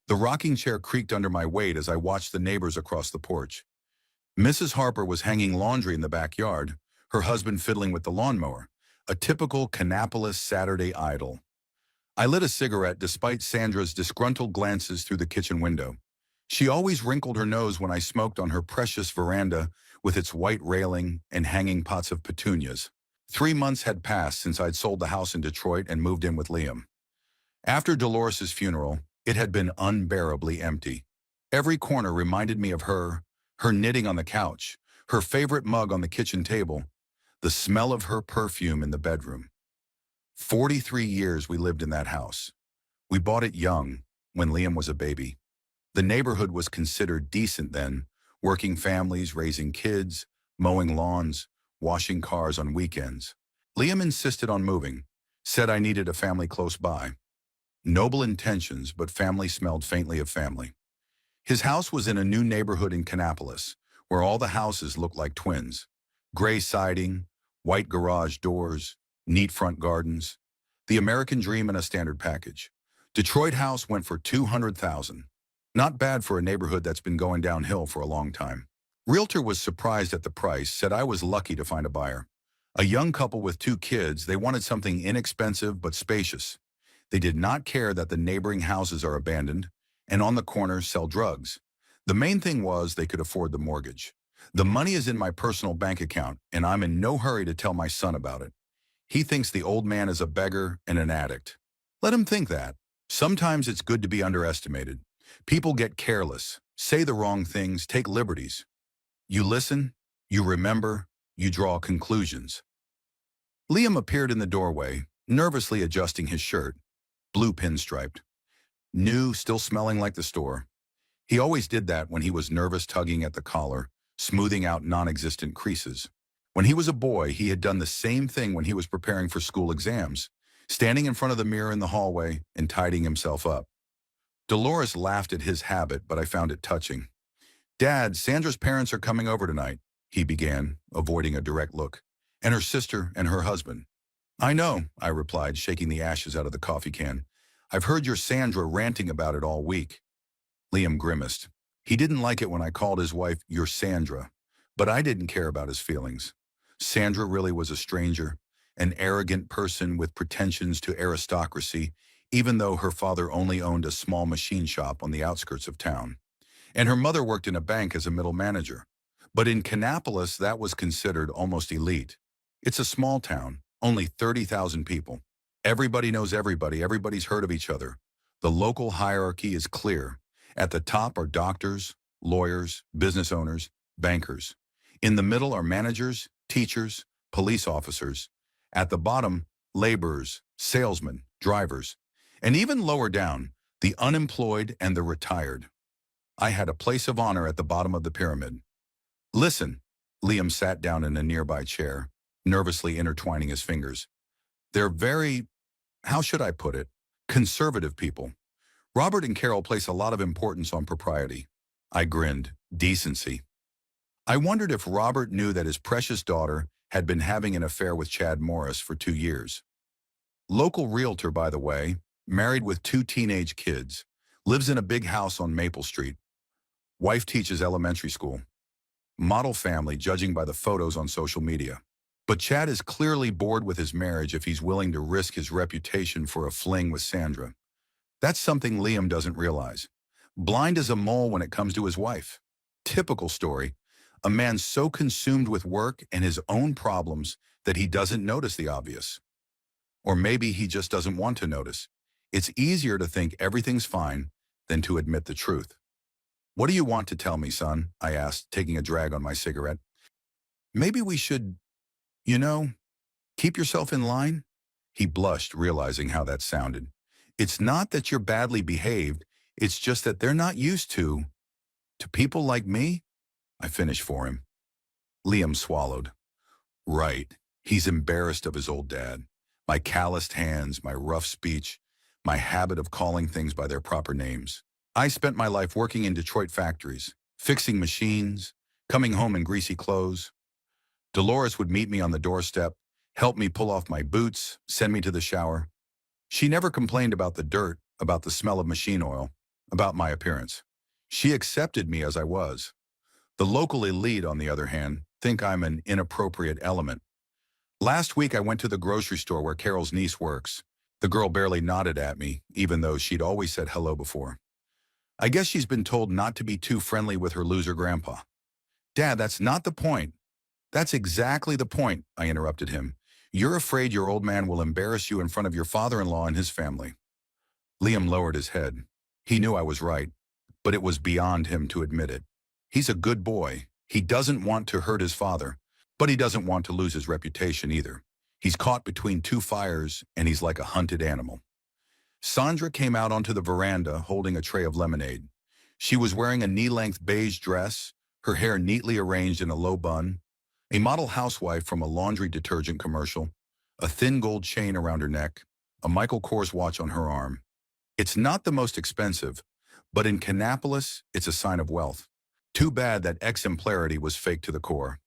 The rocking chair creaked under my weight as I watched the neighbors across the porch. Mrs. Harper was hanging laundry in the backyard, her husband fiddling with the lawnmower, a typical Kannapolis Saturday idyll. I lit a cigarette despite Sandra's disgruntled glances through the kitchen window. She always wrinkled her nose when I smoked on her precious veranda with its white railing and hanging pots of petunias. 3 months had passed since I'd sold the house in Detroit and moved in with Liam. After Dolores's funeral, it had been unbearably empty. Every corner reminded me of her knitting on the couch, her favorite mug on the kitchen table, the smell of her perfume in the bedroom. 43 years we lived in that house. We bought it young, when Liam was a baby. The neighborhood was considered decent then, working families, raising kids, mowing lawns, washing cars on weekends. Liam insisted on moving, said I needed a family close by. Noble intentions, but family smelled faintly of family. His house was in a new neighborhood in Kannapolis, where all the houses looked like twins. Gray siding, white garage doors, neat front gardens. The American dream in a standard package. Detroit house went for $200,000. Not bad for a neighborhood that's been going downhill for a long time. Realtor was surprised at the price, said I was lucky to find a buyer. A young couple with 2 kids, they wanted something inexpensive but spacious. They did not care that the neighboring houses are abandoned and on the corners sell drugs. The main thing was they could afford the mortgage. The money is in my personal bank account, and I'm in no hurry to tell my son about it. He thinks the old man is a beggar and an addict. Let him think that. Sometimes it's good to be underestimated. People get careless, say the wrong things, take liberties. You listen, you remember, you draw conclusions. Liam appeared in the doorway, nervously adjusting his shirt, blue pinstriped. New, still smelling like the store. He always did that when he was nervous, tugging at the collar, smoothing out non-existent creases. When he was a boy, he had done the same thing when he was preparing for school exams, standing in front of the mirror in the hallway and tidying himself up. Dolores laughed at his habit, but I found it touching. "Dad, Sandra's parents are coming over tonight," he began, avoiding a direct look, "and her sister and her husband." "I know," I replied, shaking the ashes out of the coffee can. "I've heard your Sandra ranting about it all week." Liam grimaced. He didn't like it when I called his wife your Sandra, but I didn't care about his feelings. Sandra really was a stranger, an arrogant person with pretensions to aristocracy, even though her father only owned a small machine shop on the outskirts of town. And her mother worked in a bank as a middle manager. But in Kannapolis, that was considered almost elite. It's a small town, only 30,000 people. Everybody knows everybody, everybody's heard of each other. The local hierarchy is clear. At the top are doctors, lawyers, business owners, bankers. In the middle are managers, teachers, police officers. At the bottom, laborers, salesmen, drivers. And even lower down, the unemployed and the retired. I had a place of honor at the bottom of the pyramid. "Listen," Liam sat down in a nearby chair, nervously intertwining his fingers. "They're very, how should I put it, conservative people. Robert and Carol place a lot of importance on propriety." I grinned. Decency. I wondered if Robert knew that his precious daughter had been having an affair with Chad Morris for 2 years. Local realtor, by the way, married with 2 teenage kids, lives in a big house on Maple Street. Wife teaches elementary school. Model family, judging by the photos on social media. But Chad is clearly bored with his marriage if he's willing to risk his reputation for a fling with Sandra. That's something Liam doesn't realize. Blind as a mole when it comes to his wife. Typical story. A man so consumed with work and his own problems that he doesn't notice the obvious. Or maybe he just doesn't want to notice. It's easier to think everything's fine than to admit the truth. "What do you want to tell me, son?" I asked, taking a drag on my cigarette. "Maybe we should, you know, keep yourself in line?" He blushed, realizing how that sounded. "It's not that you're badly behaved, it's just that they're not used to people like me?" I finished for him. Liam swallowed. Right. He's embarrassed of his old dad. My calloused hands, my rough speech, my habit of calling things by their proper names. I spent my life working in Detroit factories, fixing machines, coming home in greasy clothes. Dolores would meet me on the doorstep, help me pull off my boots, send me to the shower. She never complained about the dirt, about the smell of machine oil. about my appearance. She accepted me as I was. The local elite, on the other hand, think I'm an inappropriate element. Last week I went to the grocery store where Carol's niece works. The girl barely nodded at me, even though she'd always said hello before. I guess she's been told not to be too friendly with her loser grandpa. Dad, that's not the point. That's exactly the point, I interrupted him. You're afraid your old man will embarrass you in front of your father-in-law and his family. Liam lowered his head. He knew I was right, but it was beyond him to admit it. He's a good boy. He doesn't want to hurt his father, but he doesn't want to lose his reputation either. He's caught between two fires, and he's like a hunted animal. Sandra came out onto the veranda holding a tray of lemonade. She was wearing a knee-length beige dress, her hair neatly arranged in a low bun, a model housewife from a laundry detergent commercial, a thin gold chain around her neck, a Michael Kors watch on her arm. It's not the most expensive, but in Kannapolis, it's a sign of wealth. Too bad that exemplarity was fake to the core.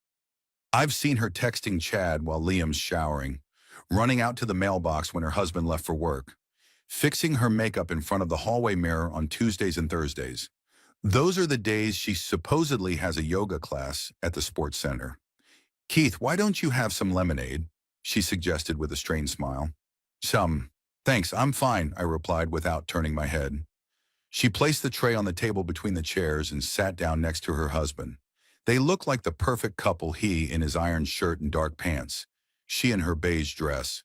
I've seen her texting Chad while Liam's showering, running out to the mailbox when her husband left for work, fixing her makeup in front of the hallway mirror on Tuesdays and Thursdays. Those are the days she supposedly has a yoga class at the sports center. Keith, why don't you have some lemonade? She suggested with a strained smile. Some. Thanks, I'm fine, I replied without turning my head. She placed the tray on the table between the chairs and sat down next to her husband. They looked like the perfect couple, he in his iron shirt and dark pants, she in her beige dress.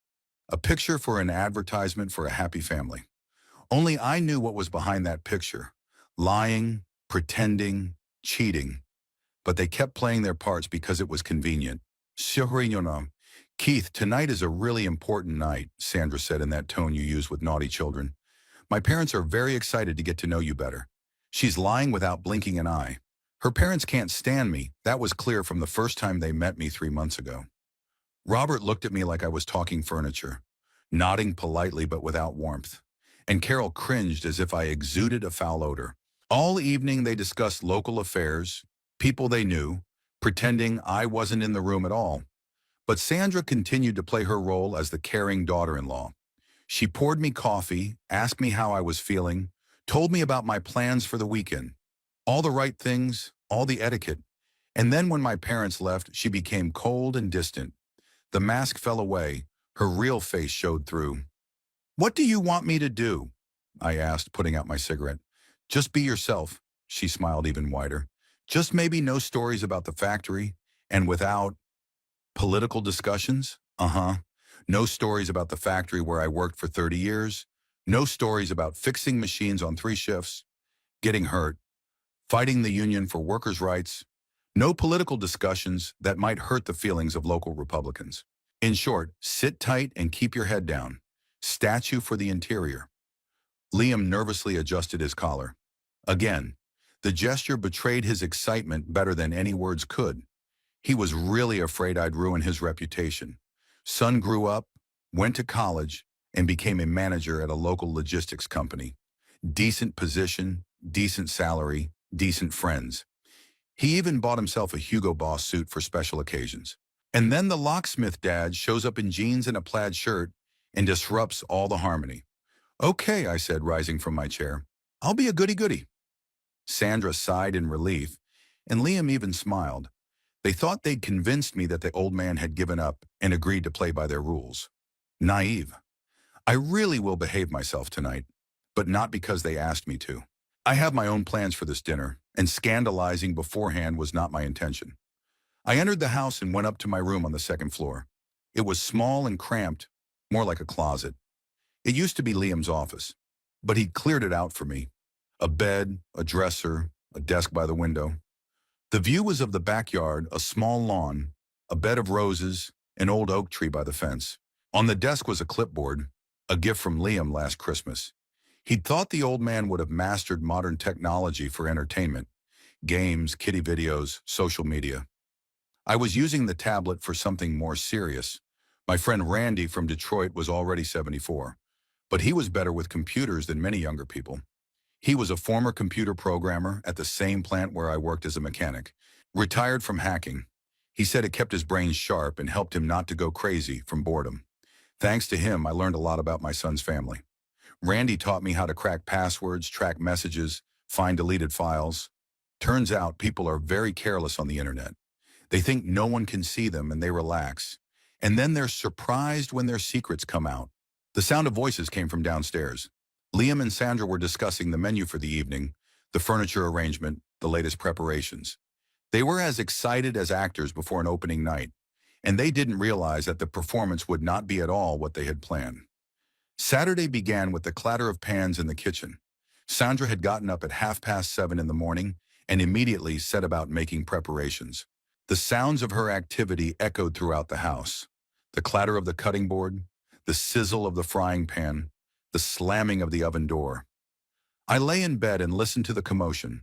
A picture for an advertisement for a happy family. Only I knew what was behind that picture. Lying, pretending, cheating. But they kept playing their parts because it was convenient. Keith, tonight is a really important night, Sandra said in that tone you use with naughty children. My parents are very excited to get to know you better. She's lying without blinking an eye. Her parents can't stand me. That was clear from the first time they met me 3 months ago. Robert looked at me like I was talking furniture, nodding politely but without warmth. And Carol cringed as if I exuded a foul odor. All evening they discussed local affairs, people they knew, pretending I wasn't in the room at all. But Sandra continued to play her role as the caring daughter-in-law. She poured me coffee, asked me how I was feeling, told me about my plans for the weekend. All the right things, all the etiquette. And then when my parents left, she became cold and distant. The mask fell away. Her real face showed through. What do you want me to do? I asked, putting out my cigarette. Just be yourself, she smiled even wider. Just maybe no stories about the factory, and without political discussions? No stories about the factory where I worked for 30 years. No stories about fixing machines on 3 shifts, getting hurt, fighting the union for workers' rights. No political discussions that might hurt the feelings of local Republicans. In short, sit tight and keep your head down. Statue for the interior. Liam nervously adjusted his collar. Again, the gesture betrayed his excitement better than any words could. He was really afraid I'd ruin his reputation. Son grew up, went to college, and became a manager at a local logistics company. Decent position, decent salary, decent friends. He even bought himself a Hugo Boss suit for special occasions. And then the locksmith dad shows up in jeans and a plaid shirt and disrupts all the harmony. Okay, I said, rising from my chair. I'll be a goody-goody. Sandra sighed in relief, and Liam even smiled. They thought they'd convinced me that the old man had given up and agreed to play by their rules. Naive. I really will behave myself tonight, but not because they asked me to. I have my own plans for this dinner, and scandalizing beforehand was not my intention. I entered the house and went up to my room on the 2nd floor. It was small and cramped, more like a closet. It used to be Liam's office, but he'd cleared it out for me. A bed, a dresser, a desk by the window. The view was of the backyard, a small lawn, a bed of roses, an old oak tree by the fence. On the desk was a clipboard, a gift from Liam last Christmas. He'd thought the old man would have mastered modern technology for entertainment, games, kiddie videos, social media. I was using the tablet for something more serious. My friend Randy from Detroit was already 74, but he was better with computers than many younger people. He was a former computer programmer at the same plant where I worked as a mechanic, retired from hacking. He said it kept his brain sharp and helped him not to go crazy from boredom. Thanks to him, I learned a lot about my son's family. Randy taught me how to crack passwords, track messages, find deleted files. Turns out people are very careless on the internet. They think no one can see them and they relax. And then they're surprised when their secrets come out. The sound of voices came from downstairs. Liam and Sandra were discussing the menu for the evening, the furniture arrangement, the latest preparations. They were as excited as actors before an opening night, and they didn't realize that the performance would not be at all what they had planned. Saturday began with the clatter of pans in the kitchen. Sandra had gotten up at 7:30 in the morning and immediately set about making preparations. The sounds of her activity echoed throughout the house. The clatter of the cutting board, the sizzle of the frying pan, the slamming of the oven door. I lay in bed and listened to the commotion.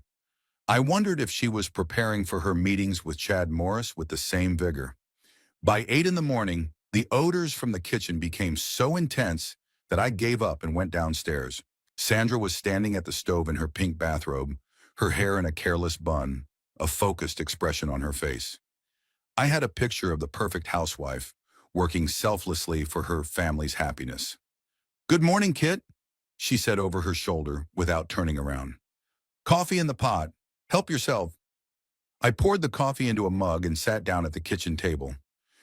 I wondered if she was preparing for her meetings with Chad Morris with the same vigor. By 8 in the morning, the odors from the kitchen became so intense that I gave up and went downstairs. Sandra was standing at the stove in her pink bathrobe, her hair in a careless bun, a focused expression on her face. I had a picture of the perfect housewife, working selflessly for her family's happiness. "Good morning, Kit," she said over her shoulder without turning around. "Coffee in the pot. Help yourself." I poured the coffee into a mug and sat down at the kitchen table.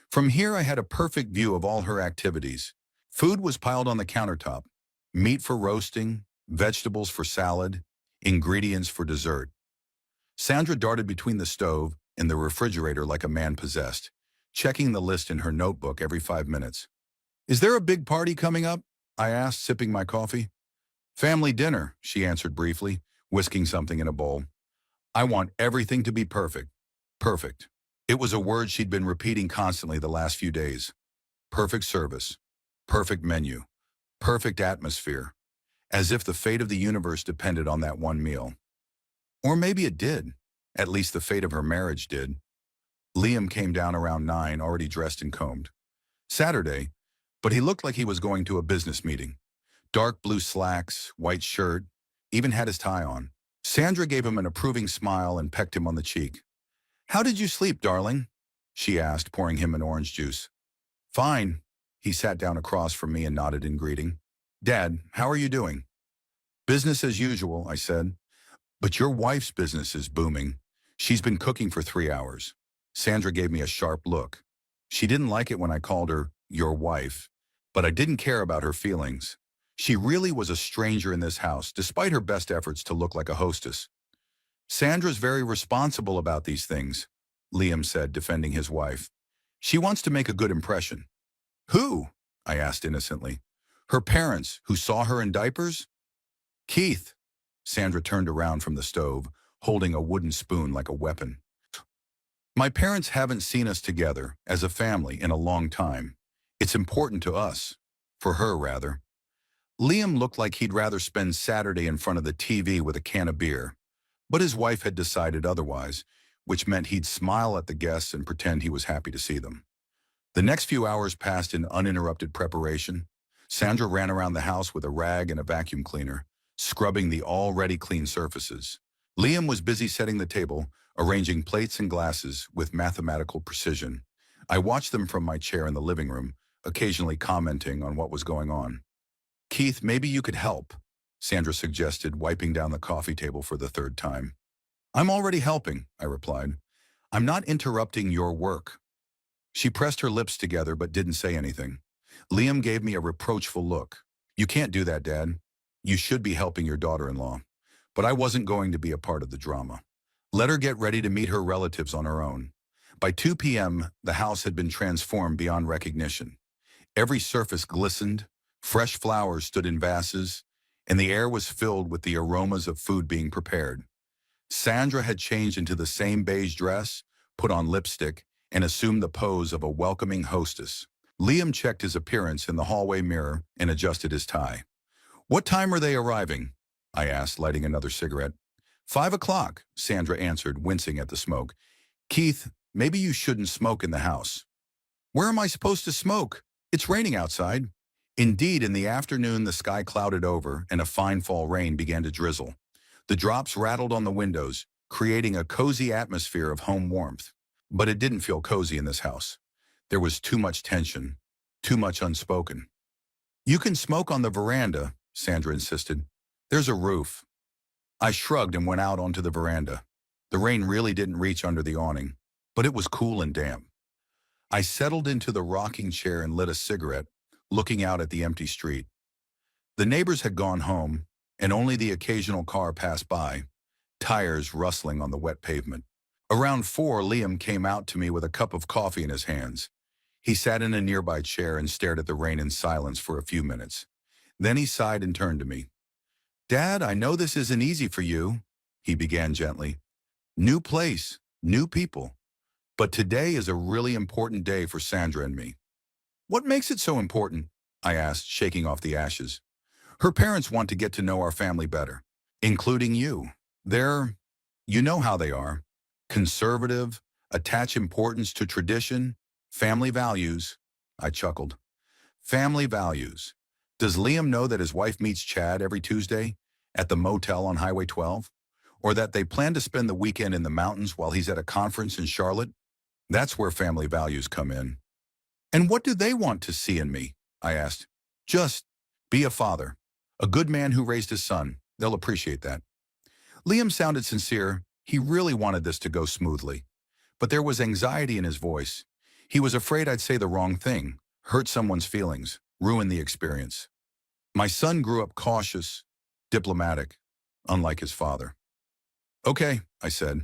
From here I had a perfect view of all her activities. Food was piled on the countertop, meat for roasting, vegetables for salad, ingredients for dessert. Sandra darted between the stove and the refrigerator like a man possessed, checking the list in her notebook every 5 minutes. "Is there a big party coming up?" I asked, sipping my coffee. "Family dinner," she answered briefly, whisking something in a bowl. "I want everything to be perfect. Perfect." It was a word she'd been repeating constantly the last few days. Perfect service, perfect menu, perfect atmosphere, as if the fate of the universe depended on that one meal. Or maybe it did. At least the fate of her marriage did. Liam came down around 9, already dressed and combed. Saturday, but he looked like he was going to a business meeting. Dark blue slacks, white shirt, even had his tie on. Sandra gave him an approving smile and pecked him on the cheek. "How did you sleep, darling?" she asked, pouring him an orange juice. "Fine." He sat down across from me and nodded in greeting. "Dad, how are you doing?" "Business as usual," I said. "But your wife's business is booming. She's been cooking for 3 hours." Sandra gave me a sharp look. She didn't like it when I called her your wife, but I didn't care about her feelings. She really was a stranger in this house, despite her best efforts to look like a hostess. "Sandra's very responsible about these things," Liam said, defending his wife. "She wants to make a good impression." "Who?" I asked innocently. "Her parents, who saw her in diapers?" "Keith." Sandra turned around from the stove, holding a wooden spoon like a weapon. "My parents haven't seen us together, as a family, in a long time. It's important to us. For her, rather." Liam looked like he'd rather spend Saturday in front of the TV with a can of beer. But his wife had decided otherwise, which meant he'd smile at the guests and pretend he was happy to see them. The next few hours passed in uninterrupted preparation. Sandra ran around the house with a rag and a vacuum cleaner, scrubbing the already clean surfaces. Liam was busy setting the table, arranging plates and glasses with mathematical precision. I watched them from my chair in the living room, occasionally commenting on what was going on. "Keith, maybe you could help," Sandra suggested, wiping down the coffee table for the third time. "I'm already helping," I replied. "I'm not interrupting your work." She pressed her lips together but didn't say anything. Liam gave me a reproachful look. "You can't do that, Dad. You should be helping your daughter-in-law." But I wasn't going to be a part of the drama. Let her get ready to meet her relatives on her own. By 2 p.m., the house had been transformed beyond recognition. Every surface glistened, fresh flowers stood in vases, and the air was filled with the aromas of food being prepared. Sandra had changed into the same beige dress, put on lipstick, and assumed the pose of a welcoming hostess. Liam checked his appearance in the hallway mirror and adjusted his tie. "What time are they arriving?" I asked, lighting another cigarette. 5 o'clock, Sandra answered, wincing at the smoke. "Keith, maybe you shouldn't smoke in the house." "Where am I supposed to smoke? It's raining outside." Indeed, in the afternoon, the sky clouded over and a fine fall rain began to drizzle. The drops rattled on the windows, creating a cozy atmosphere of home warmth. But it didn't feel cozy in this house. There was too much tension, too much unspoken. "You can smoke on the veranda," Sandra insisted. There's a roof. I shrugged and went out onto the veranda. The rain really didn't reach under the awning, but it was cool and damp. I settled into the rocking chair and lit a cigarette, looking out at the empty street. The neighbors had gone home, and only the occasional car passed by, tires rustling on the wet pavement. Around 4, Liam came out to me with a cup of coffee in his hands. He sat in a nearby chair and stared at the rain in silence for a few minutes. Then he sighed and turned to me. Dad, I know this isn't easy for you, he began gently. New place, new people. But today is a really important day for Sandra and me. What makes it so important? I asked, shaking off the ashes. Her parents want to get to know our family better, including you. You know how they are. Conservative, attach importance to tradition, family values. I chuckled. Family values. Does Liam know that his wife meets Chad every Tuesday at the motel on Highway 12? Or that they plan to spend the weekend in the mountains while he's at a conference in Charlotte? That's where family values come in. And what do they want to see in me? I asked. Just be a father. A good man who raised his son. They'll appreciate that. Liam sounded sincere. He really wanted this to go smoothly. But there was anxiety in his voice. He was afraid I'd say the wrong thing, hurt someone's feelings, ruin the experience. My son grew up cautious, diplomatic, unlike his father. Okay, I said.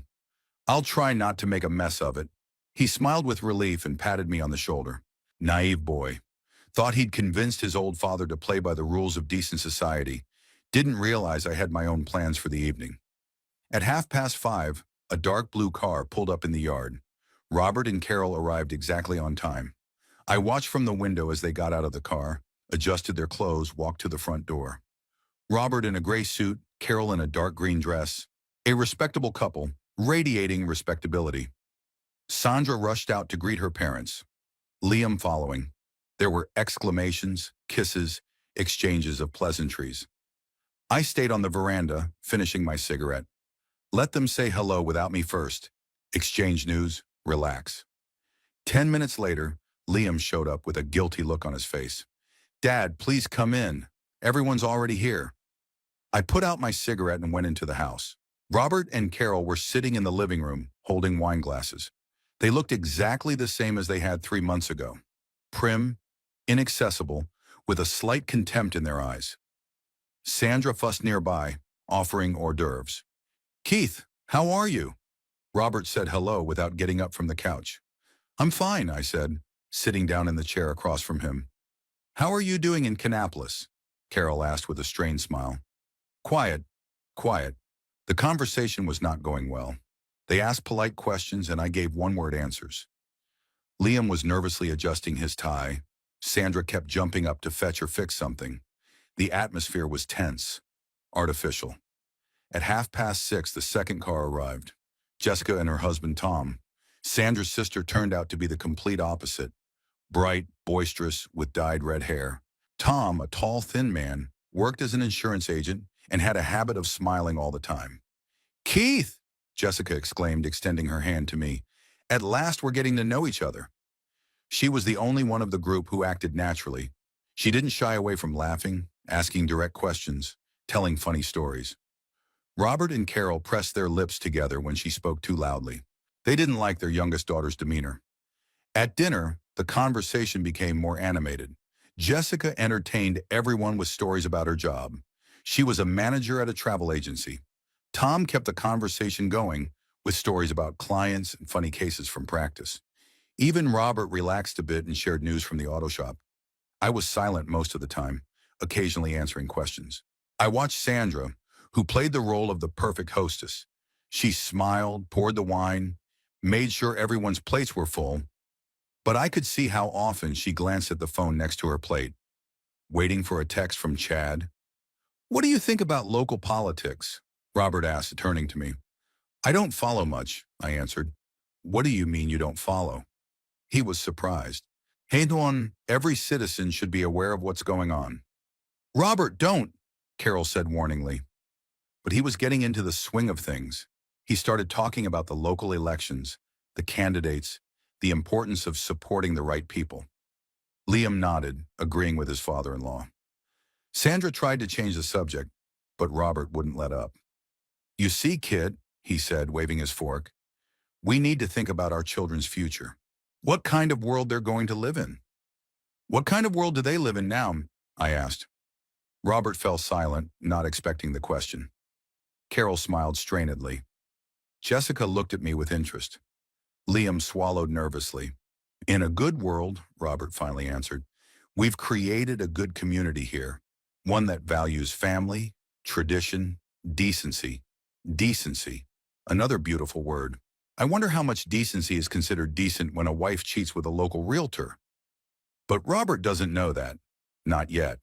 I'll try not to make a mess of it. He smiled with relief and patted me on the shoulder. Naive boy. Thought he'd convinced his old father to play by the rules of decent society. Didn't realize I had my own plans for the evening. At 5:30, a dark blue car pulled up in the yard. Robert and Carol arrived exactly on time. I watched from the window as they got out of the car, adjusted their clothes, walked to the front door. Robert in a gray suit, Carol in a dark green dress. A respectable couple, radiating respectability. Sandra rushed out to greet her parents. Liam following. There were exclamations, kisses, exchanges of pleasantries. I stayed on the veranda, finishing my cigarette. Let them say hello without me first. Exchange news, relax. 10 minutes later, Liam showed up with a guilty look on his face. Dad, please come in. Everyone's already here. I put out my cigarette and went into the house. Robert and Carol were sitting in the living room, holding wine glasses. They looked exactly the same as they had 3 months ago. Prim, inaccessible, with a slight contempt in their eyes. Sandra fussed nearby, offering hors d'oeuvres. Keith, how are you? Robert said hello without getting up from the couch. I'm fine, I said, sitting down in the chair across from him. How are you doing in Kannapolis? Carol asked with a strained smile. Quiet, quiet. The conversation was not going well. They asked polite questions and I gave one-word answers. Liam was nervously adjusting his tie. Sandra kept jumping up to fetch or fix something. The atmosphere was tense, artificial. At 6:30, the second car arrived. Jessica and her husband, Tom. Sandra's sister turned out to be the complete opposite. Bright, boisterous, with dyed red hair. Tom, a tall, thin man, worked as an insurance agent and had a habit of smiling all the time. Keith, Jessica exclaimed, extending her hand to me. At last we're getting to know each other. She was the only one of the group who acted naturally. She didn't shy away from laughing, asking direct questions, telling funny stories. Robert and Carol pressed their lips together when she spoke too loudly. They didn't like their youngest daughter's demeanor. At dinner, the conversation became more animated. Jessica entertained everyone with stories about her job. She was a manager at a travel agency. Tom kept the conversation going with stories about clients and funny cases from practice. Even Robert relaxed a bit and shared news from the auto shop. I was silent most of the time, occasionally answering questions. I watched Sandra, who played the role of the perfect hostess. She smiled, poured the wine, made sure everyone's plates were full, but I could see how often she glanced at the phone next to her plate, waiting for a text from Chad. What do you think about local politics? Robert asked, turning to me. I don't follow much, I answered. What do you mean you don't follow? He was surprised. Hey, Duan, every citizen should be aware of what's going on. Robert, don't, Carol said warningly. But he was getting into the swing of things. He started talking about the local elections, the candidates, the importance of supporting the right people. Liam nodded, agreeing with his father-in-law. Sandra tried to change the subject, but Robert wouldn't let up. You see, kid, he said, waving his fork, we need to think about our children's future. What kind of world they're going to live in? What kind of world do they live in now? I asked. Robert fell silent, not expecting the question. Carol smiled strainedly. Jessica looked at me with interest. Liam swallowed nervously. In a good world, Robert finally answered, we've created a good community here, one that values family, tradition, decency. Decency. Another beautiful word. I wonder how much decency is considered decent when a wife cheats with a local realtor. But Robert doesn't know that. Not yet.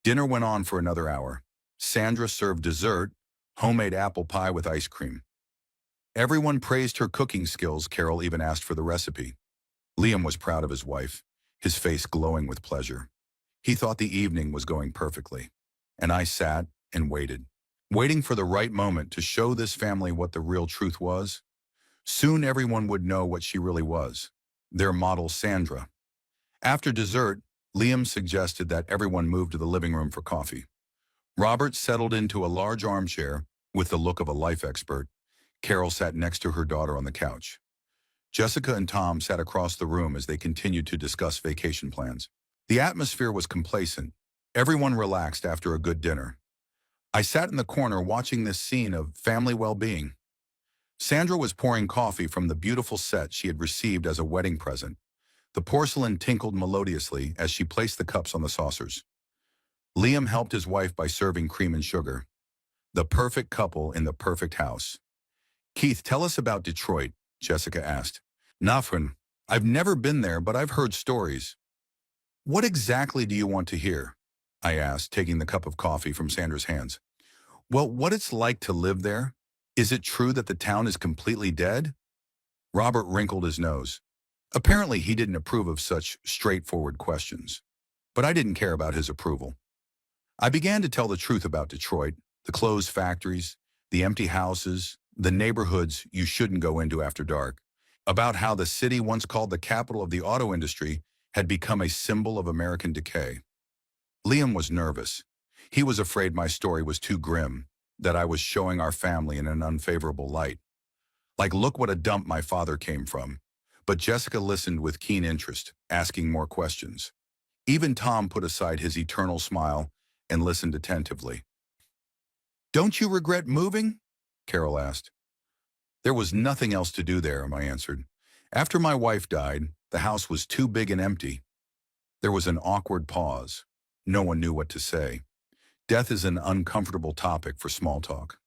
Dinner went on for another hour. Sandra served dessert, homemade apple pie with ice cream. Everyone praised her cooking skills. Carol even asked for the recipe. Liam was proud of his wife, his face glowing with pleasure. He thought the evening was going perfectly. And I sat and waited, waiting for the right moment to show this family what the real truth was. Soon everyone would know what she really was, their model Sandra. After dessert, Liam suggested that everyone move to the living room for coffee. Robert settled into a large armchair with the look of a life expert. Carol sat next to her daughter on the couch. Jessica and Tom sat across the room as they continued to discuss vacation plans. The atmosphere was complacent. Everyone relaxed after a good dinner. I sat in the corner watching this scene of family well-being. Sandra was pouring coffee from the beautiful set she had received as a wedding present. The porcelain tinkled melodiously as she placed the cups on the saucers. Liam helped his wife by serving cream and sugar. The perfect couple in the perfect house. Keith, tell us about Detroit, Jessica asked. Nothing. I've never been there, but I've heard stories. What exactly do you want to hear? I asked, taking the cup of coffee from Sandra's hands. Well, what it's like to live there. Is it true that the town is completely dead? Robert wrinkled his nose. Apparently, he didn't approve of such straightforward questions. But I didn't care about his approval. I began to tell the truth about Detroit, the closed factories, the empty houses, the neighborhoods you shouldn't go into after dark, about how the city once called the capital of the auto industry had become a symbol of American decay. Liam was nervous. He was afraid my story was too grim, that I was showing our family in an unfavorable light. Like, look what a dump my father came from. But Jessica listened with keen interest, asking more questions. Even Tom put aside his eternal smile and listened attentively. Don't you regret moving? Carol asked. There was nothing else to do there, I answered. After my wife died, the house was too big and empty. There was an awkward pause. No one knew what to say. Death is an uncomfortable topic for small talk.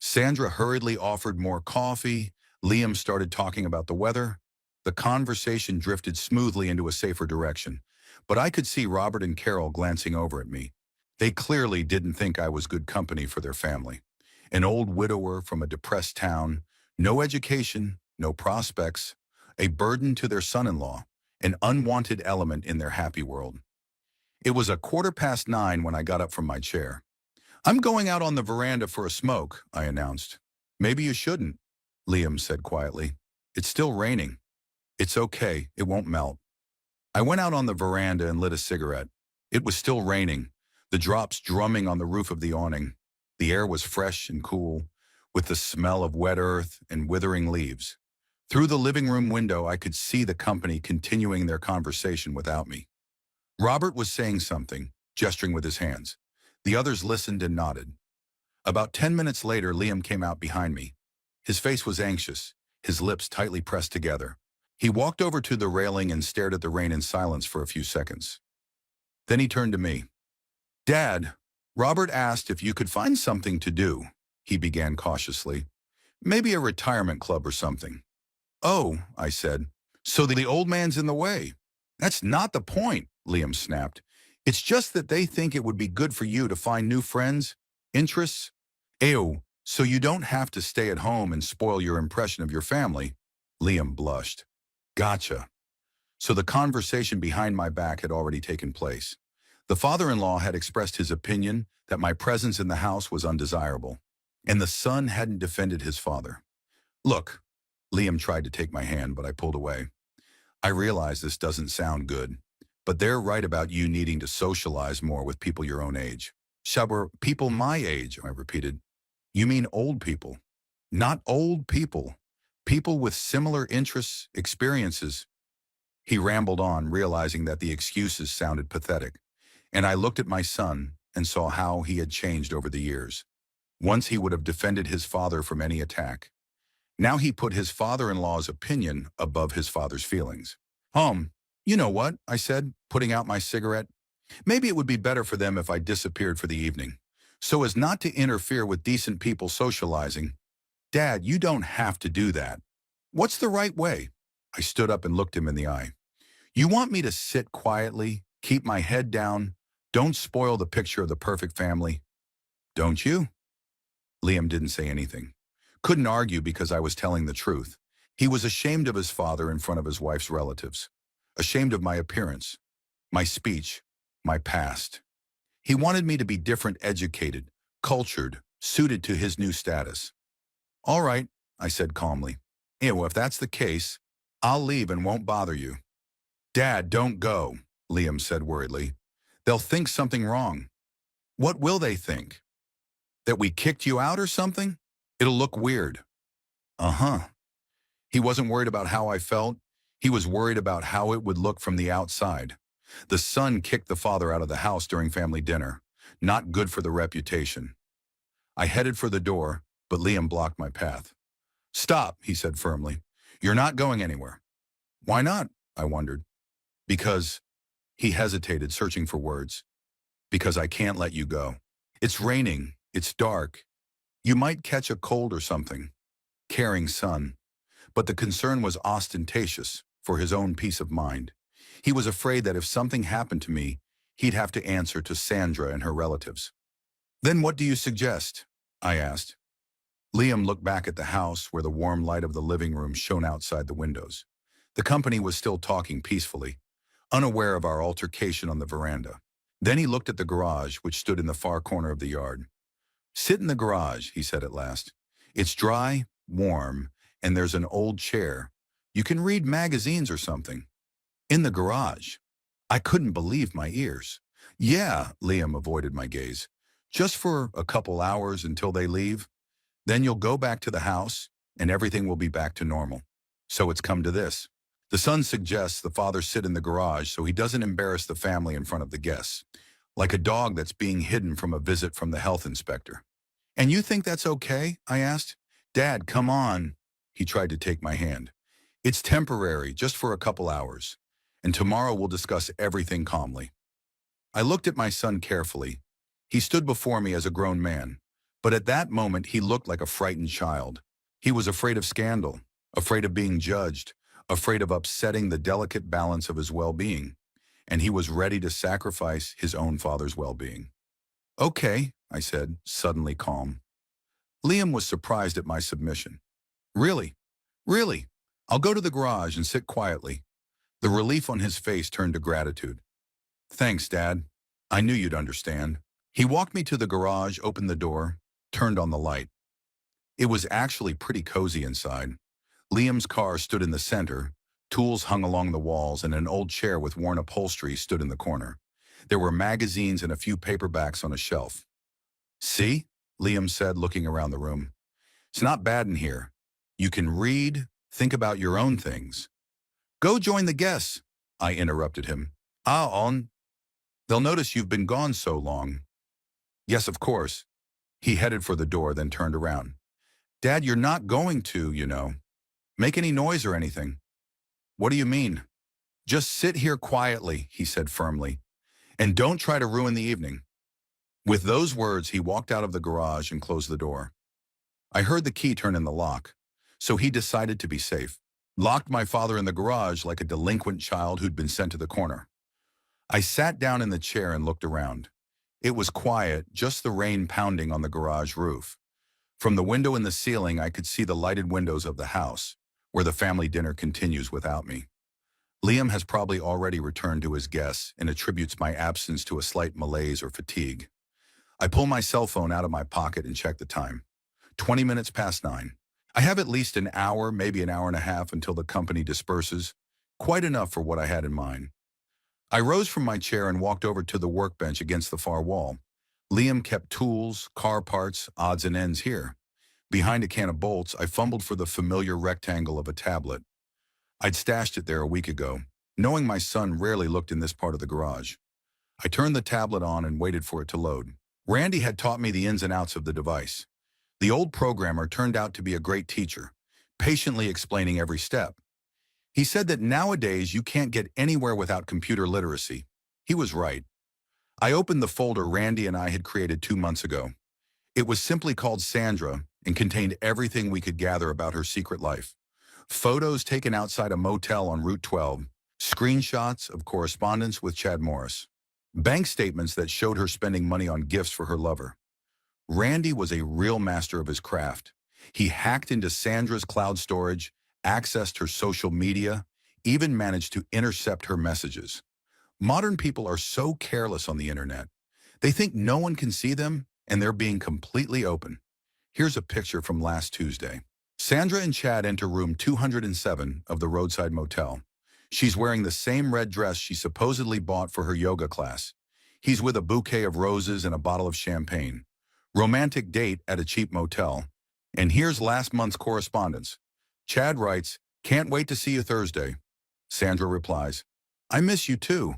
Sandra hurriedly offered more coffee. Liam started talking about the weather. The conversation drifted smoothly into a safer direction, but I could see Robert and Carol glancing over at me. They clearly didn't think I was good company for their family. An old widower from a depressed town, no education, no prospects, a burden to their son-in-law, an unwanted element in their happy world. It was 9:15 when I got up from my chair. I'm going out on the veranda for a smoke, I announced. Maybe you shouldn't, Liam said quietly. It's still raining. It's okay, it won't melt. I went out on the veranda and lit a cigarette. It was still raining, the drops drumming on the roof of the awning. The air was fresh and cool, with the smell of wet earth and withering leaves. Through the living room window, I could see the company continuing their conversation without me. Robert was saying something, gesturing with his hands. The others listened and nodded. About 10 minutes later, Liam came out behind me. His face was anxious, his lips tightly pressed together. He walked over to the railing and stared at the rain in silence for a few seconds. Then he turned to me. Dad, Robert asked if you could find something to do, he began cautiously. Maybe a retirement club or something. Oh, I said, so the old man's in the way. That's not the point, Liam snapped. It's just that they think it would be good for you to find new friends, interests. Ew, so you don't have to stay at home and spoil your impression of your family. Liam blushed. Gotcha. So the conversation behind my back had already taken place. The father-in-law had expressed his opinion that my presence in the house was undesirable, and the son hadn't defended his father. Look, Liam tried to take my hand, but I pulled away. I realize this doesn't sound good. But they're right about you needing to socialize more with people your own age. Shabber, people my age, I repeated. You mean old people. Not old people. People with similar interests, experiences. He rambled on, realizing that the excuses sounded pathetic. And I looked at my son and saw how he had changed over the years. Once he would have defended his father from any attack. Now he put his father-in-law's opinion above his father's feelings. You know what, I said, putting out my cigarette. Maybe it would be better for them if I disappeared for the evening, so as not to interfere with decent people socializing. Dad, you don't have to do that. What's the right way? I stood up and looked him in the eye. You want me to sit quietly, keep my head down, don't spoil the picture of the perfect family? Don't you? Liam didn't say anything. Couldn't argue because I was telling the truth. He was ashamed of his father in front of his wife's relatives. Ashamed of my appearance, my speech, my past. He wanted me to be different, educated, cultured, suited to his new status. All right, I said calmly. Well, if that's the case, I'll leave and won't bother you. Dad, don't go, Liam said worriedly. They'll think something wrong. What will they think? That we kicked you out or something? It'll look weird. Uh-huh. He wasn't worried about how I felt. He was worried about how it would look from the outside. The son kicked the father out of the house during family dinner. Not good for the reputation. I headed for the door, but Liam blocked my path. Stop, he said firmly. You're not going anywhere. Why not? I wondered. Because, he hesitated, searching for words. Because I can't let you go. It's raining. It's dark. You might catch a cold or something. Caring son. But the concern was ostentatious, for his own peace of mind. He was afraid that if something happened to me, he'd have to answer to Sandra and her relatives. Then what do you suggest? I asked. Liam looked back at the house where the warm light of the living room shone outside the windows. The company was still talking peacefully, unaware of our altercation on the veranda. Then he looked at the garage, which stood in the far corner of the yard. Sit in the garage, he said at last. It's dry, warm, and there's an old chair. You can read magazines or something. In the garage. I couldn't believe my ears. Yeah, Liam avoided my gaze. Just for a couple hours until they leave. Then you'll go back to the house, and everything will be back to normal. So it's come to this. The son suggests the father sit in the garage so he doesn't embarrass the family in front of the guests, like a dog that's being hidden from a visit from the health inspector. And you think that's okay? I asked. Dad, come on. He tried to take my hand. It's temporary, just for a couple hours. And tomorrow we'll discuss everything calmly. I looked at my son carefully. He stood before me as a grown man, but at that moment he looked like a frightened child. He was afraid of scandal, afraid of being judged, afraid of upsetting the delicate balance of his well-being, and he was ready to sacrifice his own father's well-being. Okay, I said, suddenly calm. Liam was surprised at my submission. Really? Really? I'll go to the garage and sit quietly. The relief on his face turned to gratitude. Thanks, Dad. I knew you'd understand. He walked me to the garage, opened the door, turned on the light. It was actually pretty cozy inside. Liam's car stood in the center, tools hung along the walls, and an old chair with worn upholstery stood in the corner. There were magazines and a few paperbacks on a shelf. See? Liam said, looking around the room. It's not bad in here. You can read, think about your own things. Go join the guests, I interrupted him. On. They'll notice you've been gone so long. Yes, of course. He headed for the door, then turned around. Dad, you're not going to, make any noise or anything. What do you mean? Just sit here quietly, he said firmly, and don't try to ruin the evening. With those words, he walked out of the garage and closed the door. I heard the key turn in the lock, so he decided to be safe. Locked my father in the garage like a delinquent child who'd been sent to the corner. I sat down in the chair and looked around. It was quiet, just the rain pounding on the garage roof. From the window in the ceiling, I could see the lighted windows of the house, where the family dinner continues without me. Liam has probably already returned to his guests and attributes my absence to a slight malaise or fatigue. I pull my cell phone out of my pocket and check the time. 20 minutes past 9. I have at least an hour, maybe an hour and a half until the company disperses. Quite enough for what I had in mind. I rose from my chair and walked over to the workbench against the far wall. Liam kept tools, car parts, odds and ends here. Behind a can of bolts, I fumbled for the familiar rectangle of a tablet. I'd stashed it there a week ago, knowing my son rarely looked in this part of the garage. I turned the tablet on and waited for it to load. Randy had taught me the ins and outs of the device. The old programmer turned out to be a great teacher, patiently explaining every step. He said that nowadays you can't get anywhere without computer literacy. He was right. I opened the folder Randy and I had created 2 months ago. It was simply called Sandra and contained everything we could gather about her secret life. Photos taken outside a motel on Route 12, screenshots of correspondence with Chad Morris, bank statements that showed her spending money on gifts for her lover. Randy was a real master of his craft. He hacked into Sandra's cloud storage, accessed her social media, even managed to intercept her messages. Modern people are so careless on the internet. They think no one can see them, and they're being completely open. Here's a picture from last Tuesday. Sandra and Chad enter room 207 of the roadside motel. She's wearing the same red dress she supposedly bought for her yoga class. He's with a bouquet of roses and a bottle of champagne. Romantic date at a cheap motel. And here's last month's correspondence. Chad writes, "Can't wait to see you Thursday." Sandra replies, "I miss you too.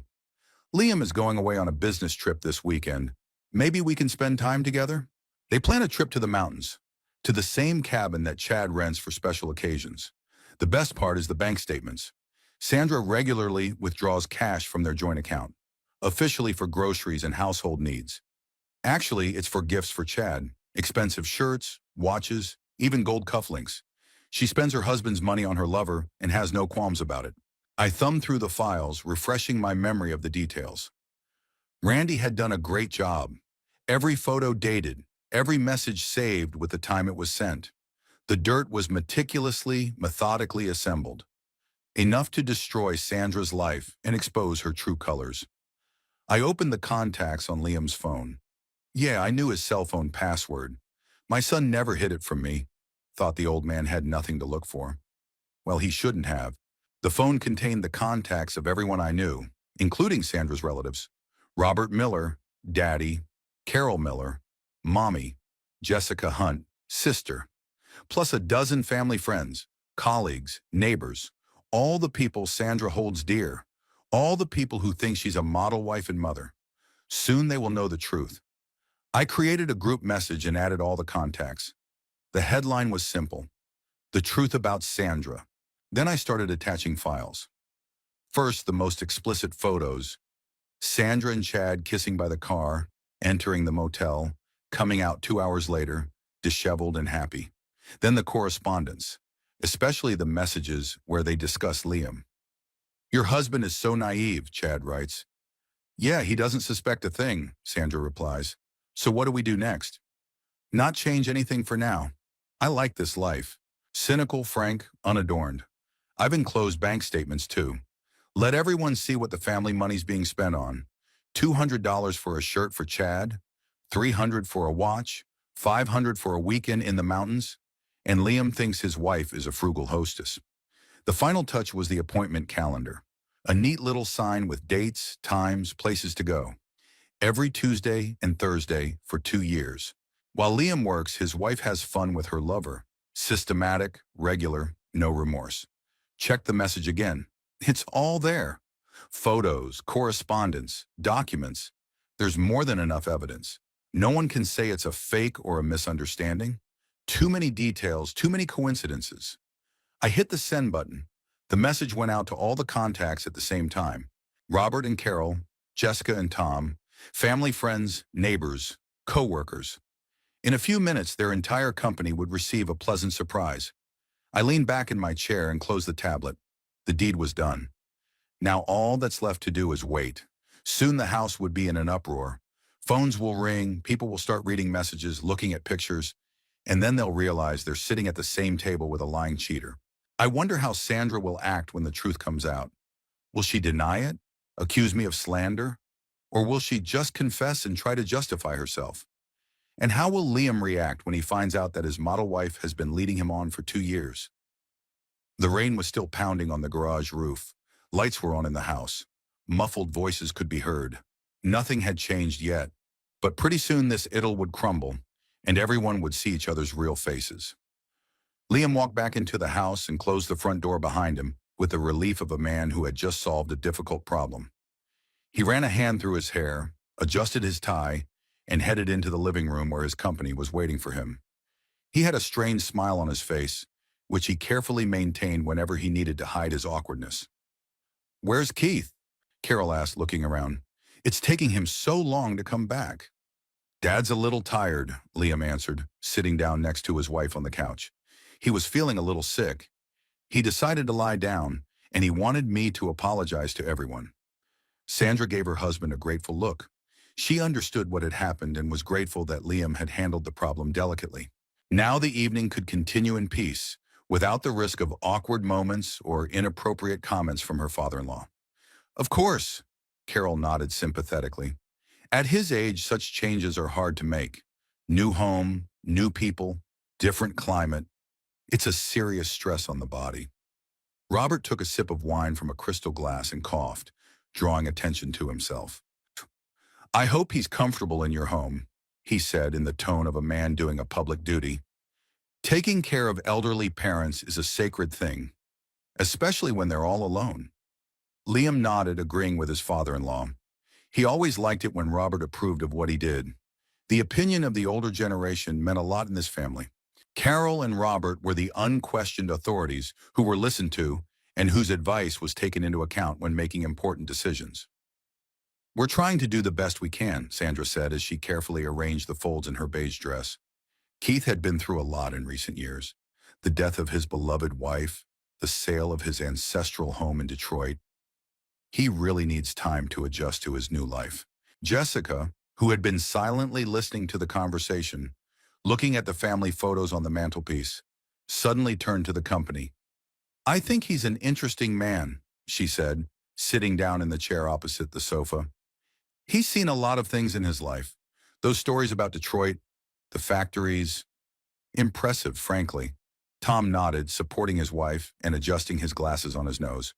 Liam is going away on a business trip this weekend. Maybe we can spend time together?" They plan a trip to the mountains, to the same cabin that Chad rents for special occasions. The best part is the bank statements. Sandra regularly withdraws cash from their joint account, officially for groceries and household needs. Actually, it's for gifts for Chad, expensive shirts, watches, even gold cufflinks. She spends her husband's money on her lover and has no qualms about it. I thumbed through the files, refreshing my memory of the details. Randy had done a great job. Every photo dated, every message saved with the time it was sent. The dirt was meticulously, methodically assembled. Enough to destroy Sandra's life and expose her true colors. I opened the contacts on Liam's phone. Yeah, I knew his cell phone password. My son never hid it from me. Thought the old man had nothing to look for. Well, he shouldn't have. The phone contained the contacts of everyone I knew, including Sandra's relatives. Robert Miller, Daddy, Carol Miller, Mommy, Jessica Hunt, sister, plus a dozen family friends, colleagues, neighbors, all the people Sandra holds dear, all the people who think she's a model wife and mother. Soon they will know the truth. I created a group message and added all the contacts. The headline was simple: The Truth About Sandra. Then I started attaching files. First, the most explicit photos. Sandra and Chad kissing by the car, entering the motel, coming out 2 hours later, disheveled and happy. Then the correspondence, especially the messages where they discuss Liam. "Your husband is so naive," Chad writes. "Yeah, he doesn't suspect a thing," Sandra replies. "So what do we do next?" "Not change anything for now. I like this life. Cynical, frank, unadorned. I've enclosed bank statements too. Let everyone see what the family money's being spent on. $200 for a shirt for Chad, $300 for a watch, $500 for a weekend in the mountains, and Liam thinks his wife is a frugal hostess." The final touch was the appointment calendar, a neat little sign with dates, times, places to go. Every Tuesday and Thursday for 2 years. While Liam works, his wife has fun with her lover. Systematic, regular, no remorse. Check the message again. It's all there. Photos, correspondence, documents. There's more than enough evidence. No one can say it's a fake or a misunderstanding. Too many details, too many coincidences. I hit the send button. The message went out to all the contacts at the same time. Robert and Carol, Jessica and Tom, family, friends, neighbors, co-workers. In a few minutes, their entire company would receive a pleasant surprise. I leaned back in my chair and closed the tablet. The deed was done. Now all that's left to do is wait. Soon the house would be in an uproar. Phones will ring, people will start reading messages, looking at pictures, and then they'll realize they're sitting at the same table with a lying cheater. I wonder how Sandra will act when the truth comes out. Will she deny it? Accuse me of slander? Or will she just confess and try to justify herself? And how will Liam react when he finds out that his model wife has been leading him on for 2 years? The rain was still pounding on the garage roof. Lights were on in the house. Muffled voices could be heard. Nothing had changed yet, but pretty soon this idyll would crumble, and everyone would see each other's real faces. Liam walked back into the house and closed the front door behind him with the relief of a man who had just solved a difficult problem. He ran a hand through his hair, adjusted his tie, and headed into the living room where his company was waiting for him. He had a strange smile on his face, which he carefully maintained whenever he needed to hide his awkwardness. "Where's Keith?" Carol asked, looking around. "It's taking him so long to come back." "Dad's a little tired," Liam answered, sitting down next to his wife on the couch. He was feeling a little sick. He decided to lie down, and he wanted me to apologize to everyone. Sandra gave her husband a grateful look. She understood what had happened and was grateful that Liam had handled the problem delicately. Now the evening could continue in peace, without the risk of awkward moments or inappropriate comments from her father-in-law. "Of course," Carol nodded sympathetically. "At his age, such changes are hard to make. New home, new people, different climate. It's a serious stress on the body." Robert took a sip of wine from a crystal glass and coughed, drawing attention to himself. "I hope he's comfortable in your home," he said in the tone of a man doing a public duty. "Taking care of elderly parents is a sacred thing, especially when they're all alone." Liam nodded, agreeing with his father-in-law. He always liked it when Robert approved of what he did. The opinion of the older generation meant a lot in this family. Carol and Robert were the unquestioned authorities who were listened to and whose advice was taken into account when making important decisions. "We're trying to do the best we can," Sandra said as she carefully arranged the folds in her beige dress. Keith had been through a lot in recent years. The death of his beloved wife, the sale of his ancestral home in Detroit. He really needs time to adjust to his new life. Jessica, who had been silently listening to the conversation, looking at the family photos on the mantelpiece, suddenly turned to the company. "I think he's an interesting man," she said, sitting down in the chair opposite the sofa. "He's seen a lot of things in his life. Those stories about Detroit, the factories, impressive, frankly." Tom nodded, supporting his wife and adjusting his glasses on his nose.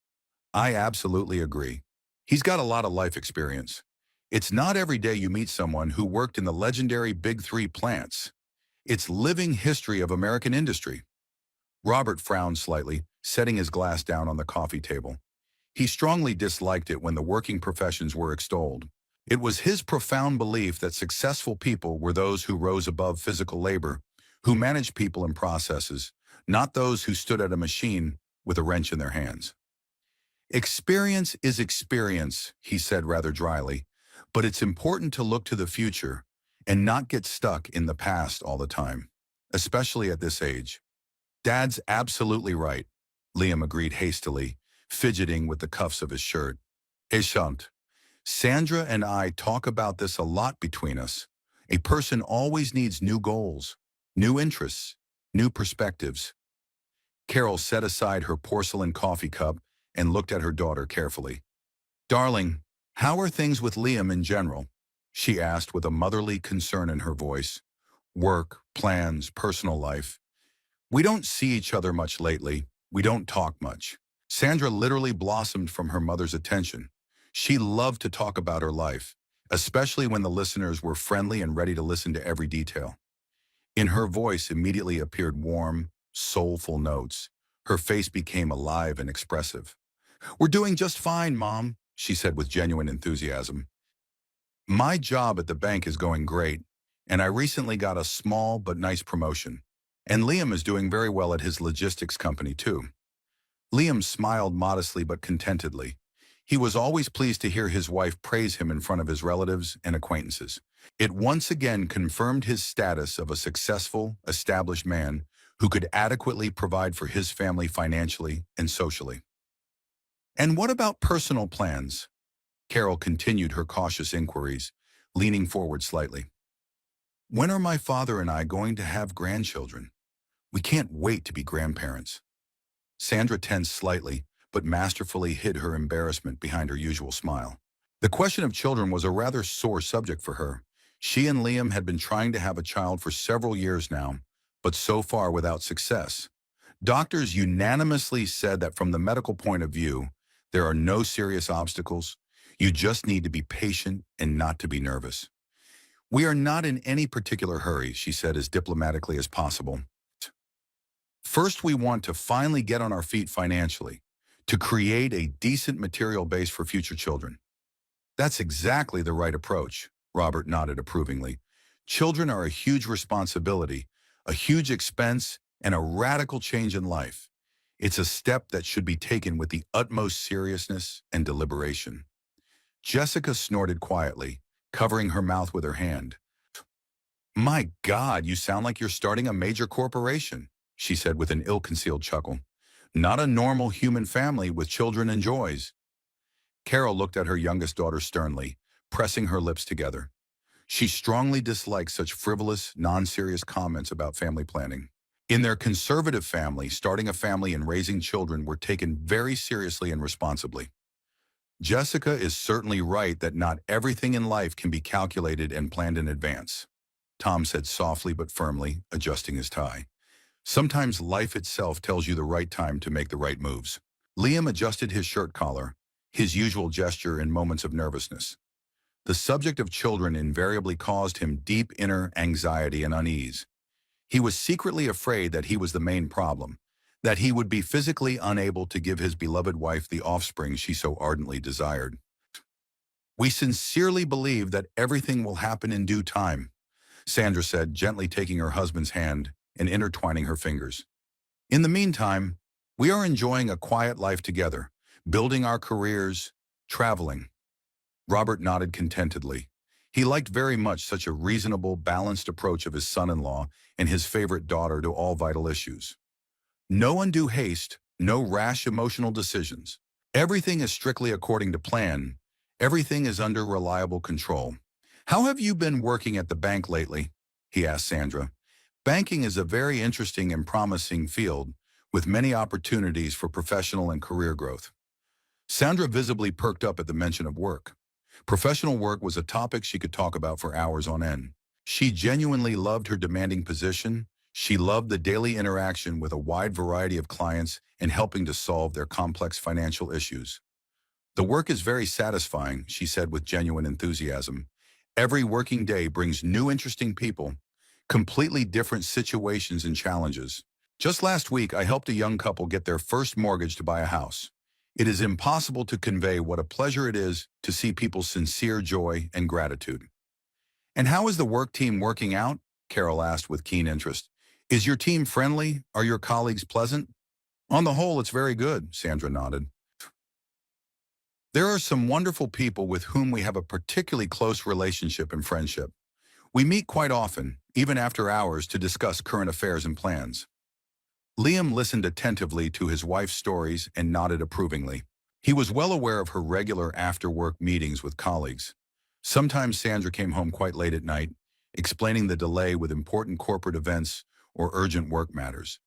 "I absolutely agree. He's got a lot of life experience. It's not every day you meet someone who worked in the legendary Big Three plants. It's living history of American industry." Robert frowned slightly, setting his glass down on the coffee table. He strongly disliked it when the working professions were extolled. It was his profound belief that successful people were those who rose above physical labor, who managed people and processes, not those who stood at a machine with a wrench in their hands. "Experience is experience," he said rather dryly, "but it's important to look to the future and not get stuck in the past all the time, especially at this age." "Dad's absolutely right," Liam agreed hastily, fidgeting with the cuffs of his shirt. "Eshant. Sandra and I talk about this a lot between us. A person always needs new goals, new interests, new perspectives." Carol set aside her porcelain coffee cup and looked at her daughter carefully. "Darling, how are things with Liam in general?" she asked with a motherly concern in her voice. "Work, plans, personal life. We don't see each other much lately. We don't talk much." Sandra literally blossomed from her mother's attention. She loved to talk about her life, especially when the listeners were friendly and ready to listen to every detail. In her voice immediately appeared warm, soulful notes. Her face became alive and expressive. "We're doing just fine, Mom," she said with genuine enthusiasm. "My job at the bank is going great, and I recently got a small but nice promotion. And Liam is doing very well at his logistics company, too." Liam smiled modestly but contentedly. He was always pleased to hear his wife praise him in front of his relatives and acquaintances. It once again confirmed his status of a successful, established man who could adequately provide for his family financially and socially. "And what about personal plans?" Carol continued her cautious inquiries, leaning forward slightly. "When are my father and I going to have grandchildren? We can't wait to be grandparents." Sandra tensed slightly, but masterfully hid her embarrassment behind her usual smile. The question of children was a rather sore subject for her. She and Liam had been trying to have a child for several years now, but so far without success. Doctors unanimously said that from the medical point of view, there are no serious obstacles. You just need to be patient and not to be nervous. We are not in any particular hurry, she said as diplomatically as possible. First, we want to finally get on our feet financially, to create a decent material base for future children. That's exactly the right approach, Robert nodded approvingly. Children are a huge responsibility, a huge expense, and a radical change in life. It's a step that should be taken with the utmost seriousness and deliberation. Jessica snorted quietly, covering her mouth with her hand. My God, you sound like you're starting a major corporation, she said with an ill-concealed chuckle. Not a normal human family with children and joys. Carol looked at her youngest daughter sternly, pressing her lips together. She strongly disliked such frivolous, non-serious comments about family planning. In their conservative family, starting a family and raising children were taken very seriously and responsibly. Jessica is certainly right that not everything in life can be calculated and planned in advance, Tom said softly but firmly, adjusting his tie. Sometimes life itself tells you the right time to make the right moves. Liam adjusted his shirt collar, his usual gesture in moments of nervousness. The subject of children invariably caused him deep inner anxiety and unease. He was secretly afraid that he was the main problem, that he would be physically unable to give his beloved wife the offspring she so ardently desired. We sincerely believe that everything will happen in due time, Sandra said, gently taking her husband's hand and intertwining her fingers. In the meantime, we are enjoying a quiet life together, building our careers, traveling. Robert nodded contentedly. He liked very much such a reasonable, balanced approach of his son-in-law and his favorite daughter to all vital issues. No undue haste, no rash emotional decisions. Everything is strictly according to plan. Everything is under reliable control. How have you been working at the bank lately? He asked Sandra. Banking is a very interesting and promising field, with many opportunities for professional and career growth. Sandra visibly perked up at the mention of work. Professional work was a topic she could talk about for hours on end. She genuinely loved her demanding position. She loved the daily interaction with a wide variety of clients and helping to solve their complex financial issues. The work is very satisfying, she said with genuine enthusiasm. Every working day brings new interesting people, completely different situations and challenges. Just last week, I helped a young couple get their first mortgage to buy a house. It is impossible to convey what a pleasure it is to see people's sincere joy and gratitude. And how is the work team working out? Carol asked with keen interest. Is your team friendly? Are your colleagues pleasant? On the whole, it's very good, Sandra nodded. There are some wonderful people with whom we have a particularly close relationship and friendship. We meet quite often, even after hours, to discuss current affairs and plans. Liam listened attentively to his wife's stories and nodded approvingly. He was well aware of her regular after-work meetings with colleagues. Sometimes Sandra came home quite late at night, explaining the delay with important corporate events or urgent work matters.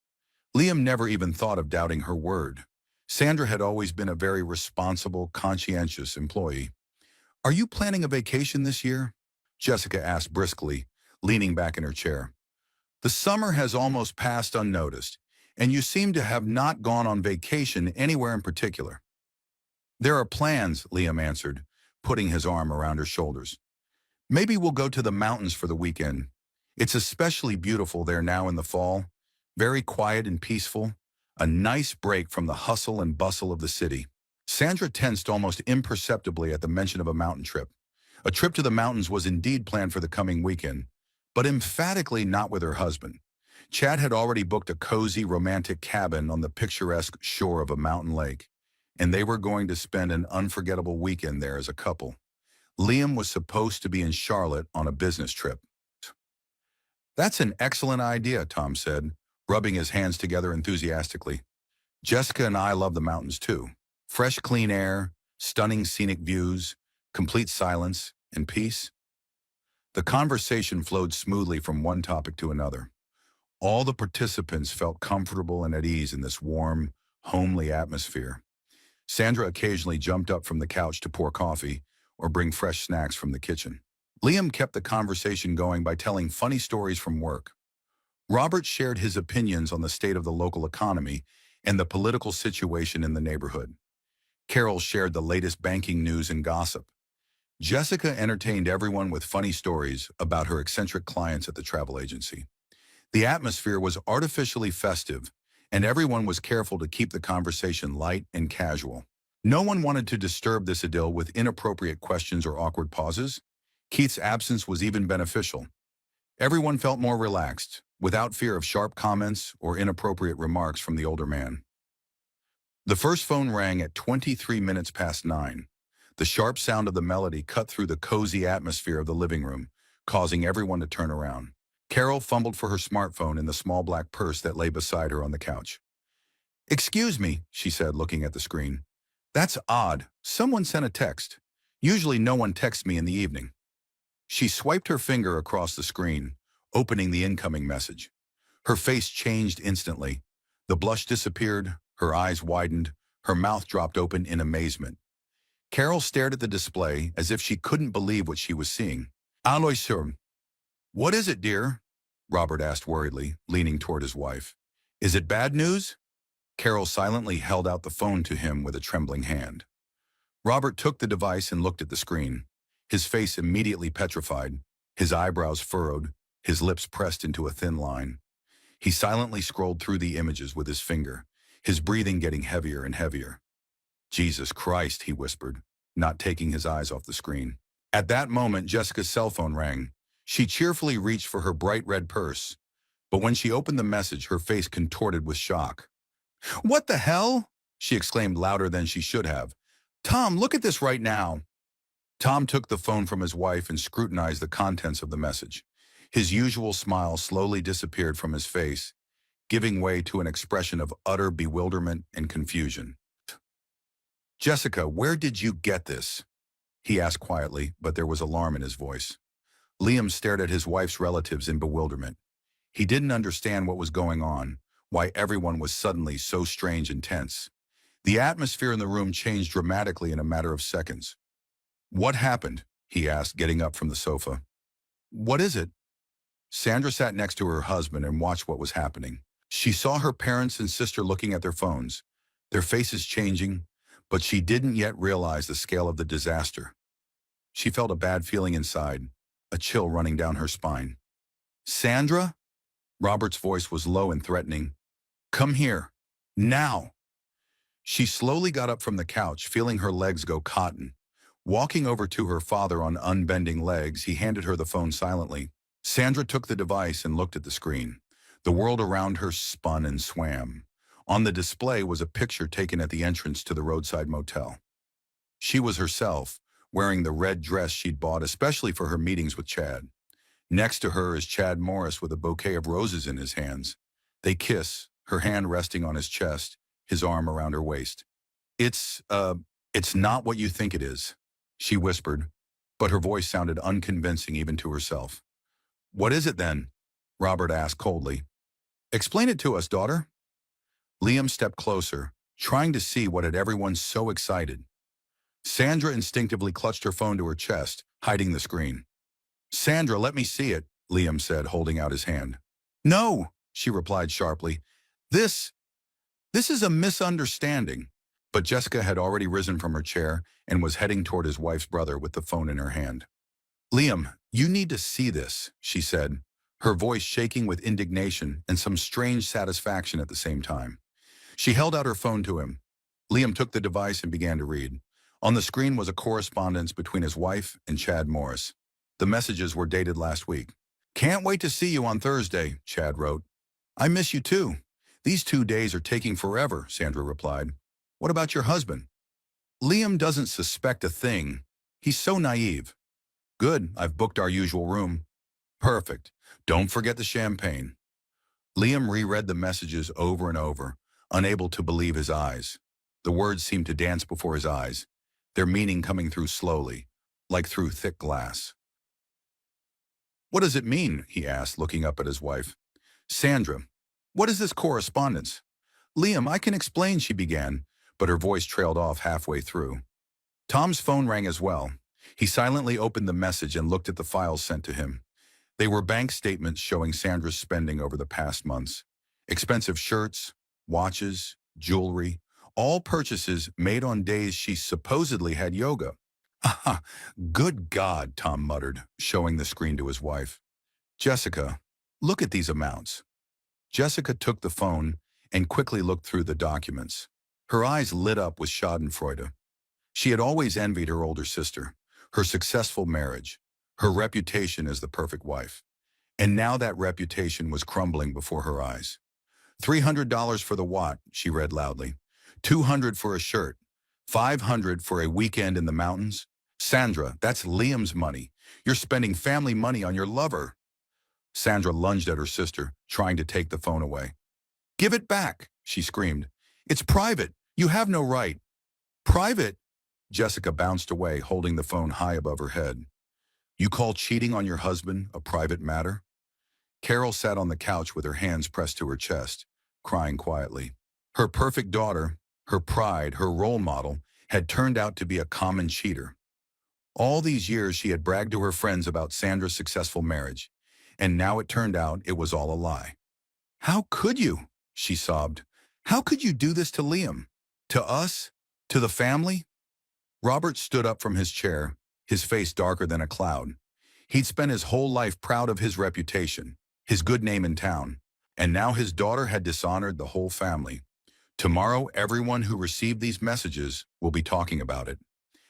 Liam never even thought of doubting her word. Sandra had always been a very responsible, conscientious employee. Are you planning a vacation this year? Jessica asked briskly, leaning back in her chair. The summer has almost passed unnoticed, and you seem to have not gone on vacation anywhere in particular. There are plans, Liam answered, putting his arm around her shoulders. Maybe we'll go to the mountains for the weekend. It's especially beautiful there now in the fall, very quiet and peaceful, a nice break from the hustle and bustle of the city. Sandra tensed almost imperceptibly at the mention of a mountain trip. A trip to the mountains was indeed planned for the coming weekend, but emphatically not with her husband. Chad had already booked a cozy, romantic cabin on the picturesque shore of a mountain lake, and they were going to spend an unforgettable weekend there as a couple. Liam was supposed to be in Charlotte on a business trip. That's an excellent idea, Tom said, rubbing his hands together enthusiastically. Jessica and I love the mountains too. Fresh, clean air, stunning scenic views, complete silence, and peace. The conversation flowed smoothly from one topic to another. All the participants felt comfortable and at ease in this warm, homely atmosphere. Sandra occasionally jumped up from the couch to pour coffee or bring fresh snacks from the kitchen. Liam kept the conversation going by telling funny stories from work. Robert shared his opinions on the state of the local economy and the political situation in the neighborhood. Carol shared the latest banking news and gossip. Jessica entertained everyone with funny stories about her eccentric clients at the travel agency. The atmosphere was artificially festive, and everyone was careful to keep the conversation light and casual. No one wanted to disturb this idyll with inappropriate questions or awkward pauses. Keith's absence was even beneficial. Everyone felt more relaxed, without fear of sharp comments or inappropriate remarks from the older man. The first phone rang at 23 minutes past 9. The sharp sound of the melody cut through the cozy atmosphere of the living room, causing everyone to turn around. Carol fumbled for her smartphone in the small black purse that lay beside her on the couch. "Excuse me," she said, looking at the screen. "That's odd. Someone sent a text. Usually no one texts me in the evening." She swiped her finger across the screen, opening the incoming message. Her face changed instantly. The blush disappeared, her eyes widened, her mouth dropped open in amazement. Carol stared at the display as if she couldn't believe what she was seeing. "Alloy, sir." "What is it, dear?" Robert asked worriedly, leaning toward his wife. "Is it bad news?" Carol silently held out the phone to him with a trembling hand. Robert took the device and looked at the screen. His face immediately petrified, his eyebrows furrowed, his lips pressed into a thin line. He silently scrolled through the images with his finger, his breathing getting heavier and heavier. "Jesus Christ," he whispered, not taking his eyes off the screen. At that moment, Jessica's cell phone rang. She cheerfully reached for her bright red purse, but when she opened the message, her face contorted with shock. "What the hell?" she exclaimed louder than she should have. "Tom, look at this right now." Tom took the phone from his wife and scrutinized the contents of the message. His usual smile slowly disappeared from his face, giving way to an expression of utter bewilderment and confusion. "Jessica, where did you get this?" he asked quietly, but there was alarm in his voice. Liam stared at his wife's relatives in bewilderment. He didn't understand what was going on, why everyone was suddenly so strange and tense. The atmosphere in the room changed dramatically in a matter of seconds. "What happened?" he asked, getting up from the sofa. "What is it?" Sandra sat next to her husband and watched what was happening. She saw her parents and sister looking at their phones, their faces changing, but she didn't yet realize the scale of the disaster. She felt a bad feeling inside, a chill running down her spine. "Sandra?" Robert's voice was low and threatening. "Come here. Now." She slowly got up from the couch, feeling her legs go cotton. Walking over to her father on unbending legs, he handed her the phone silently. Sandra took the device and looked at the screen. The world around her spun and swam. On the display was a picture taken at the entrance to the roadside motel. She was herself, wearing the red dress she'd bought especially for her meetings with Chad. Next to her is Chad Morris with a bouquet of roses in his hands. They kiss, her hand resting on his chest, his arm around her waist. It's not what you think it is," she whispered, but her voice sounded unconvincing even to herself. "What is it then?" Robert asked coldly. "Explain it to us, daughter." Liam stepped closer, trying to see what had everyone so excited. Sandra instinctively clutched her phone to her chest, hiding the screen. "Sandra, let me see it," Liam said, holding out his hand. "No," she replied sharply. This is a misunderstanding." But Jessica had already risen from her chair and was heading toward his wife's brother with the phone in her hand. "Liam, you need to see this," she said, her voice shaking with indignation and some strange satisfaction at the same time. She held out her phone to him. Liam took the device and began to read. On the screen was a correspondence between his wife and Chad Morris. The messages were dated last week. "Can't wait to see you on Thursday," Chad wrote. "I miss you too. These 2 days are taking forever," Sandra replied. "What about your husband?" "Liam doesn't suspect a thing. He's so naive." "Good, I've booked our usual room." "Perfect. Don't forget the champagne." Liam reread the messages over and over, unable to believe his eyes. The words seemed to dance before his eyes, their meaning coming through slowly, like through thick glass. "What does it mean?" he asked, looking up at his wife. "Sandra, what is this correspondence?" "Liam, I can explain," she began, but her voice trailed off halfway through. Tom's phone rang as well. He silently opened the message and looked at the files sent to him. They were bank statements showing Sandra's spending over the past months. Expensive shirts, watches, jewelry, All purchases made on days she supposedly had yoga. "Aha, good God," Tom muttered, showing the screen to his wife. "Jessica, look at these amounts." Jessica took the phone and quickly looked through the documents. Her eyes lit up with schadenfreude. She had always envied her older sister, her successful marriage, her reputation as the perfect wife. And now that reputation was crumbling before her eyes. $300 for the watt, she read loudly. $200 for a shirt. $500 for a weekend in the mountains. Sandra, that's Liam's money. You're spending family money on your lover. Sandra lunged at her sister, trying to take the phone away. "Give it back," she screamed. "It's private. You have no right." "Private?" Jessica bounced away, holding the phone high above her head. "You call cheating on your husband a private matter?" Carol sat on the couch with her hands pressed to her chest, crying quietly. Her perfect daughter, her pride, her role model, had turned out to be a common cheater. All these years she had bragged to her friends about Sandra's successful marriage, and now it turned out it was all a lie. "How could you?" she sobbed. "How could you do this to Liam? To us? To the family?" Robert stood up from his chair, his face darker than a cloud. He'd spent his whole life proud of his reputation, his good name in town, and now his daughter had dishonored the whole family. Tomorrow, everyone who received these messages will be talking about it.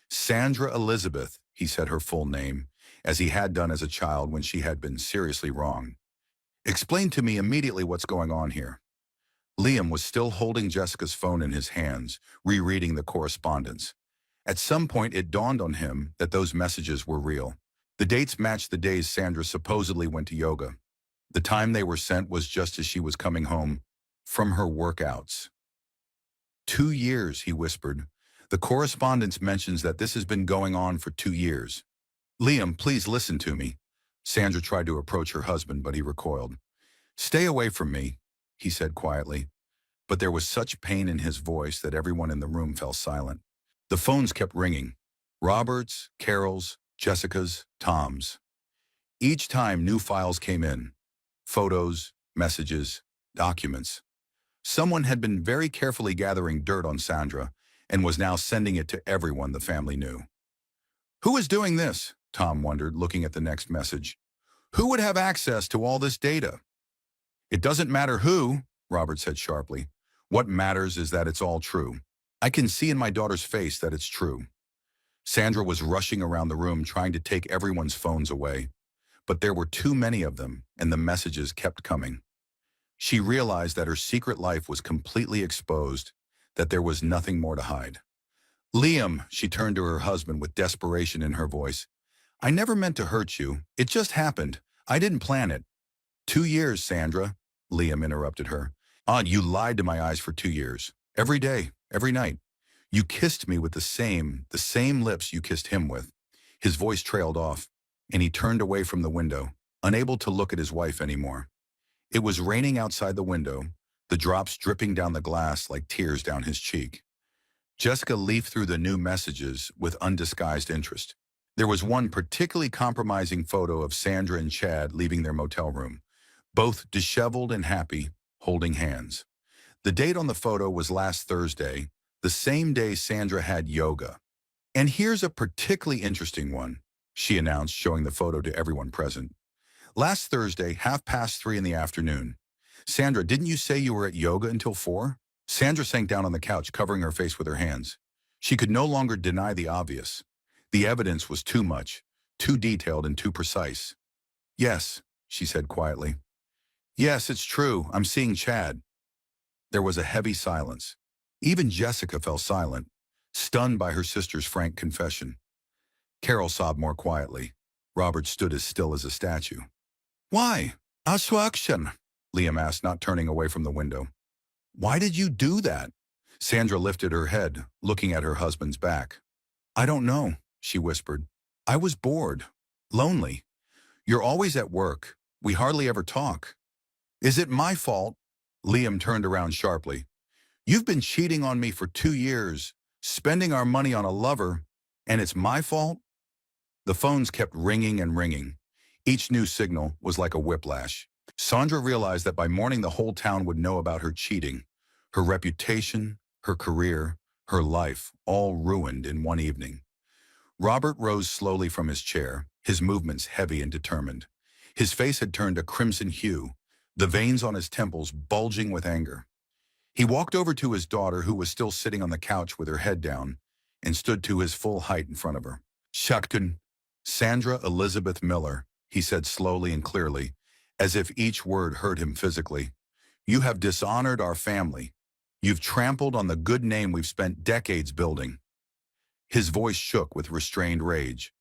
Sandra Elizabeth, he said her full name, as he had done as a child when she had been seriously wronged. "Explain to me immediately what's going on here." Liam was still holding Jessica's phone in his hands, rereading the correspondence. At some point, it dawned on him that those messages were real. The dates matched the days Sandra supposedly went to yoga. The time they were sent was just as she was coming home from her workouts. 2 years, he whispered. The correspondence mentions that this has been going on for 2 years. "Liam, please listen to me." Sandra tried to approach her husband, but he recoiled. "Stay away from me," he said quietly. But there was such pain in his voice that everyone in the room fell silent. The phones kept ringing. Robert's, Carol's, Jessica's, Tom's. Each time new files came in. Photos, messages, documents. Someone had been very carefully gathering dirt on Sandra and was now sending it to everyone the family knew. "Who is doing this?" Tom wondered, looking at the next message. "Who would have access to all this data?" "It doesn't matter who," Robert said sharply. "What matters is that it's all true. I can see in my daughter's face that it's true." Sandra was rushing around the room trying to take everyone's phones away. But there were too many of them, and the messages kept coming. She realized that her secret life was completely exposed, that there was nothing more to hide. "Liam," she turned to her husband with desperation in her voice. "I never meant to hurt you. It just happened. I didn't plan it." 2 years, Sandra," Liam interrupted her. You lied to my eyes for 2 years. Every day, every night. You kissed me with the same lips you kissed him with." His voice trailed off, and he turned away from the window, unable to look at his wife anymore. It was raining outside the window, the drops dripping down the glass like tears down his cheek. Jessica leafed through the new messages with undisguised interest. There was one particularly compromising photo of Sandra and Chad leaving their motel room, both disheveled and happy, holding hands. The date on the photo was last Thursday, the same day Sandra had yoga. "And here's a particularly interesting one," she announced, showing the photo to everyone present. "Last Thursday, 3:30 in the afternoon. Sandra, didn't you say you were at yoga until 4? Sandra sank down on the couch, covering her face with her hands. She could no longer deny the obvious. The evidence was too much, too detailed and too precise. "Yes," she said quietly. "Yes, it's true. I'm seeing Chad." There was a heavy silence. Even Jessica fell silent, stunned by her sister's frank confession. Carol sobbed more quietly. Robert stood as still as a statue. "Why? Aswakshan?" Liam asked, not turning away from the window. "Why did you do that?" Sandra lifted her head, looking at her husband's back. "I don't know," she whispered. "I was bored. Lonely. You're always at work. We hardly ever talk." "Is it my fault?" Liam turned around sharply. "You've been cheating on me for 2 years, spending our money on a lover, and it's my fault?" The phones kept ringing and ringing. Each new signal was like a whiplash. Sandra realized that by morning the whole town would know about her cheating, her reputation, her career, her life, all ruined in one evening. Robert rose slowly from his chair, his movements heavy and determined. His face had turned a crimson hue, the veins on his temples bulging with anger. He walked over to his daughter, who was still sitting on the couch with her head down, and stood to his full height in front of her. Shakun, Sandra Elizabeth Miller, he said slowly and clearly, as if each word hurt him physically. You have dishonored our family. You've trampled on the good name we've spent decades building. His voice shook with restrained rage.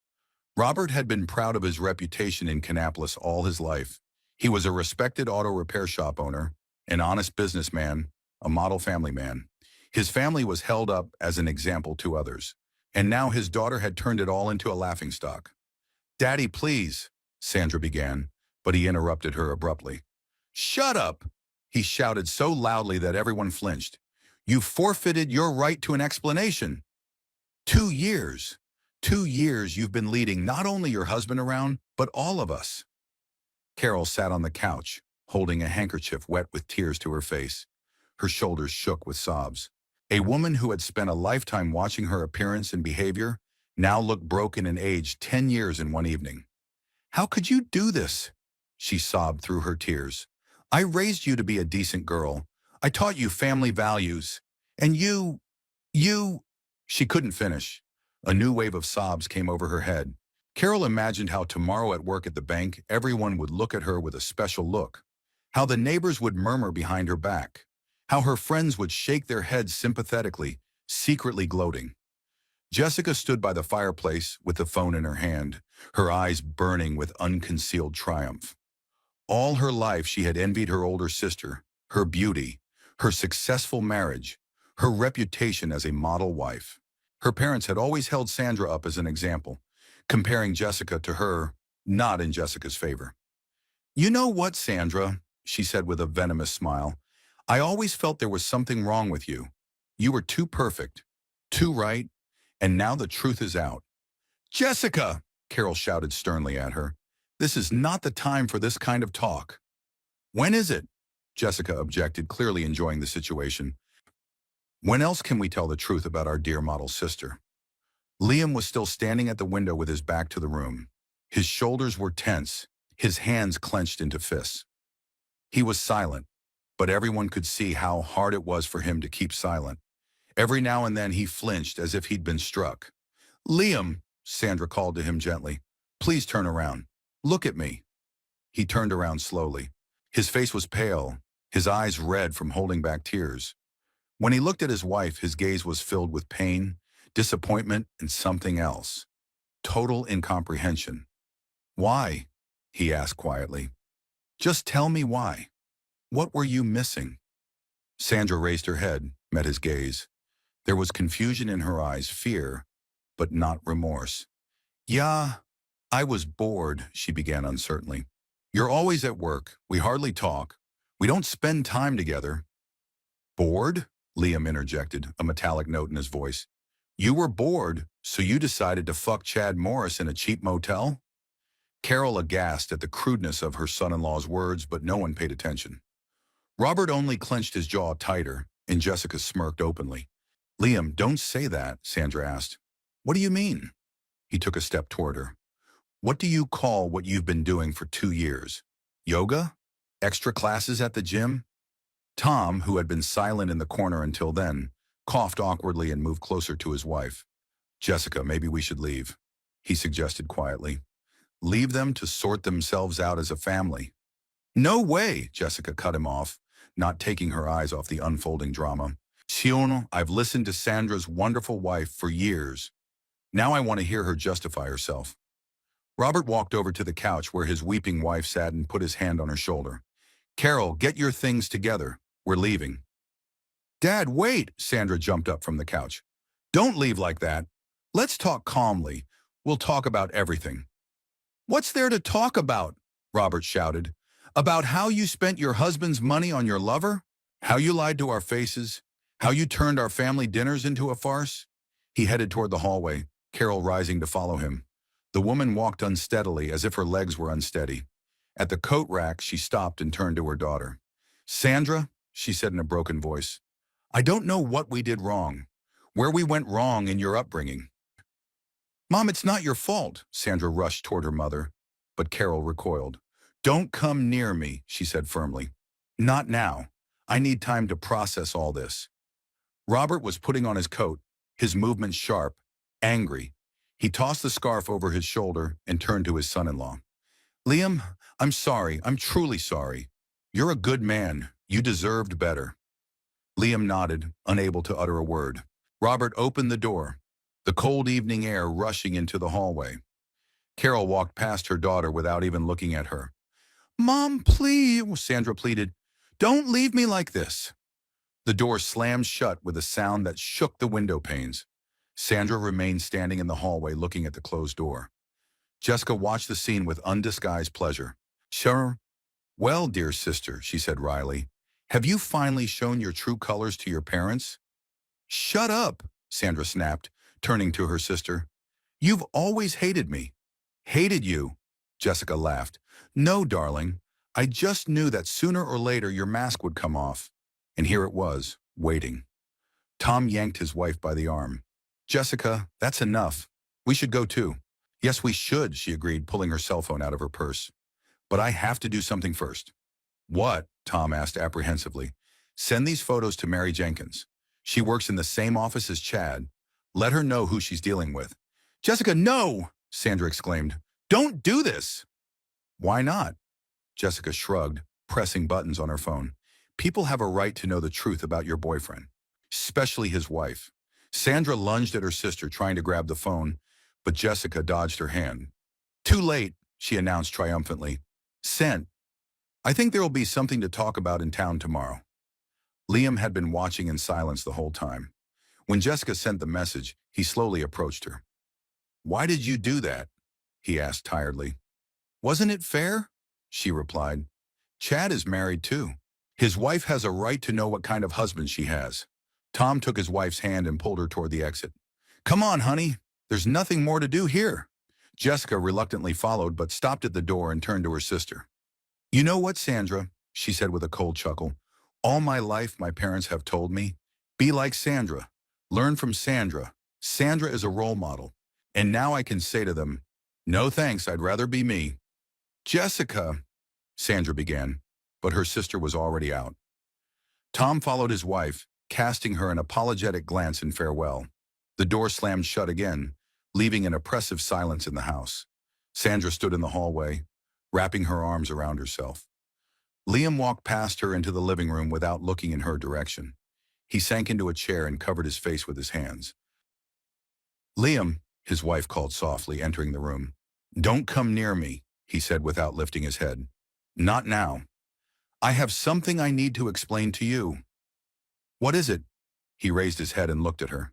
Robert had been proud of his reputation in Kannapolis all his life. He was a respected auto repair shop owner, an honest businessman, a model family man. His family was held up as an example to others, and now his daughter had turned it all into a laughingstock. "Daddy, please," Sandra began, but he interrupted her abruptly. "Shut up!" he shouted so loudly that everyone flinched. "You forfeited your right to an explanation. 2 years. 2 years you've been leading not only your husband around, but all of us." Carol sat on the couch, holding a handkerchief wet with tears to her face. Her shoulders shook with sobs. A woman who had spent a lifetime watching her appearance and behavior now looked broken and aged 10 years in one evening. "How could you do this?" she sobbed through her tears. "I raised you to be a decent girl. I taught you family values. And you... She couldn't finish. A new wave of sobs came over her head. Carol imagined how tomorrow at work at the bank, everyone would look at her with a special look. How the neighbors would murmur behind her back. How her friends would shake their heads sympathetically, secretly gloating. Jessica stood by the fireplace with the phone in her hand, her eyes burning with unconcealed triumph. All her life she had envied her older sister, her beauty, her successful marriage, her reputation as a model wife. Her parents had always held Sandra up as an example, comparing Jessica to her, not in Jessica's favor. "You know what, Sandra," she said with a venomous smile, "I always felt there was something wrong with you. You were too perfect, too right, and now the truth is out." "Jessica!" Carol shouted sternly at her. "This is not the time for this kind of talk." "When is it?" Jessica objected, clearly enjoying the situation. "When else can we tell the truth about our dear model sister?" Liam was still standing at the window with his back to the room. His shoulders were tense, his hands clenched into fists. He was silent, but everyone could see how hard it was for him to keep silent. Every now and then he flinched as if he'd been struck. "Liam," Sandra called to him gently, "please turn around. Look at me." He turned around slowly. His face was pale, his eyes red from holding back tears. When he looked at his wife, his gaze was filled with pain, disappointment, and something else. Total incomprehension. "Why?" he asked quietly. "Just tell me why. What were you missing?" Sandra raised her head, met his gaze. There was confusion in her eyes, fear, but not remorse. "Yeah, I was bored," she began uncertainly. "You're always at work. We hardly talk. We don't spend time together." "Bored?" Liam interjected, a metallic note in his voice. "You were bored, so you decided to fuck Chad Morris in a cheap motel?" Carol aghast at the crudeness of her son-in-law's words, but no one paid attention. Robert only clenched his jaw tighter, and Jessica smirked openly. "Liam, don't say that," Sandra asked. "What do you mean?" He took a step toward her. "What do you call what you've been doing for 2 years? Yoga? Extra classes at the gym?" Tom, who had been silent in the corner until then, coughed awkwardly and moved closer to his wife. "Jessica, maybe we should leave," he suggested quietly. "Leave them to sort themselves out as a family." "No way," Jessica cut him off, not taking her eyes off the unfolding drama. "Sion, I've listened to Sandra's wonderful wife for years. Now I want to hear her justify herself." Robert walked over to the couch where his weeping wife sat and put his hand on her shoulder. "Carol, get your things together. We're leaving." "Dad, wait!" Sandra jumped up from the couch. "Don't leave like that. Let's talk calmly. We'll talk about everything." "What's there to talk about?" Robert shouted. "About how you spent your husband's money on your lover? How you lied to our faces? How you turned our family dinners into a farce?" He headed toward the hallway, Carol rising to follow him. The woman walked unsteadily, as if her legs were unsteady. At the coat rack, she stopped and turned to her daughter. "Sandra," she said in a broken voice, I don't know what we did wrong, where we went wrong in your upbringing. Mom, it's not your fault. Sandra rushed toward her mother, but Carol recoiled. Don't come near me, she said firmly. Not now. I need time to process all this. Robert was putting on his coat, his movements sharp, angry. He tossed the scarf over his shoulder and turned to his son-in-law. Liam, I'm sorry. I'm truly sorry. You're a good man. You deserved better. Liam nodded, unable to utter a word. Robert opened the door, the cold evening air rushing into the hallway. Carol walked past her daughter without even looking at her. Mom, please, Sandra pleaded. Don't leave me like this. The door slammed shut with a sound that shook the window panes. Sandra remained standing in the hallway looking at the closed door. Jessica watched the scene with undisguised pleasure. Sure. Well, dear sister, she said wryly, have you finally shown your true colors to your parents? Shut up, Sandra snapped, turning to her sister. You've always hated me. Hated you, Jessica laughed. No, darling. I just knew that sooner or later your mask would come off. And here it was, waiting. Tom yanked his wife by the arm. Jessica, that's enough. We should go too. Yes, we should, she agreed, pulling her cell phone out of her purse. But I have to do something first. What? Tom asked apprehensively. Send these photos to Mary Jenkins. She works in the same office as Chad. Let her know who she's dealing with. Jessica, no! Sandra exclaimed. Don't do this! Why not? Jessica shrugged, pressing buttons on her phone. People have a right to know the truth about your boyfriend, especially his wife. Sandra lunged at her sister, trying to grab the phone, but Jessica dodged her hand. Too late, she announced triumphantly. Sent. I think there will be something to talk about in town tomorrow. Liam had been watching in silence the whole time. When Jessica sent the message, he slowly approached her. Why did you do that? He asked tiredly. Wasn't it fair? She replied. Chad is married too. His wife has a right to know what kind of husband she has. Tom took his wife's hand and pulled her toward the exit. Come on, honey. There's nothing more to do here. Jessica reluctantly followed but stopped at the door and turned to her sister. You know what, Sandra, she said with a cold chuckle. All my life my parents have told me, be like Sandra. Learn from Sandra. Sandra is a role model. And now I can say to them, no thanks, I'd rather be me. Jessica, Sandra began, but her sister was already out. Tom followed his wife, casting her an apologetic glance in farewell. The door slammed shut again, leaving an oppressive silence in the house. Sandra stood in the hallway, wrapping her arms around herself. Liam walked past her into the living room without looking in her direction. He sank into a chair and covered his face with his hands. Liam, his wife called softly, entering the room. Don't come near me, he said without lifting his head. Not now. I have something I need to explain to you. What is it? He raised his head and looked at her.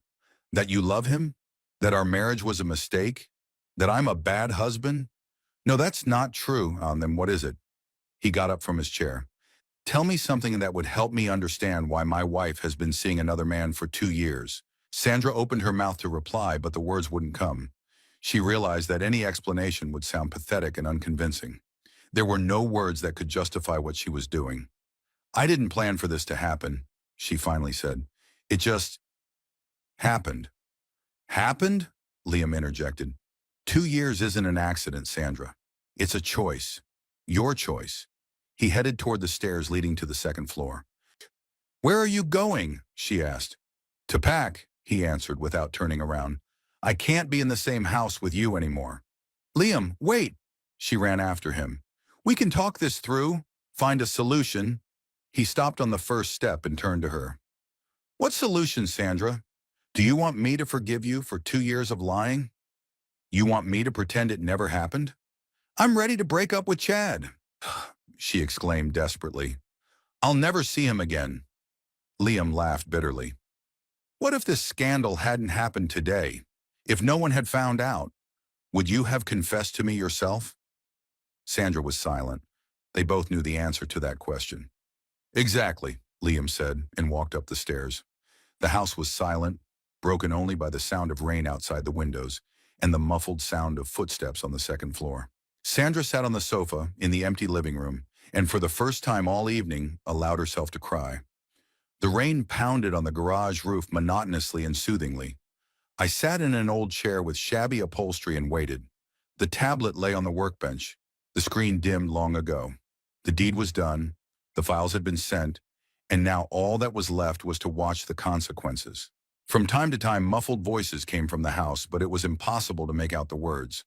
That you love him? That our marriage was a mistake? That I'm a bad husband? No, that's not true. Then what is it? He got up from his chair. Tell me something that would help me understand why my wife has been seeing another man for 2 years. Sandra opened her mouth to reply, but the words wouldn't come. She realized that any explanation would sound pathetic and unconvincing. There were no words that could justify what she was doing. I didn't plan for this to happen, she finally said. It just happened. Happened? Liam interjected. 2 years isn't an accident, Sandra. It's a choice. Your choice. He headed toward the stairs leading to the second floor. Where are you going? She asked. To pack, he answered without turning around. I can't be in the same house with you anymore. Liam, wait. She ran after him. We can talk this through, find a solution. He stopped on the first step and turned to her. What solution, Sandra? Do you want me to forgive you for 2 years of lying? You want me to pretend it never happened? I'm ready to break up with Chad, she exclaimed desperately. I'll never see him again. Liam laughed bitterly. What if this scandal hadn't happened today? If no one had found out, would you have confessed to me yourself? Sandra was silent. They both knew the answer to that question. Exactly, Liam said and walked up the stairs. The house was silent, broken only by the sound of rain outside the windows and the muffled sound of footsteps on the second floor. Sandra sat on the sofa in the empty living room and for the first time all evening allowed herself to cry. The rain pounded on the garage roof monotonously and soothingly. I sat in an old chair with shabby upholstery and waited. The tablet lay on the workbench. The screen dimmed long ago. The deed was done, the files had been sent, and now all that was left was to watch the consequences. From time to time, muffled voices came from the house, but it was impossible to make out the words.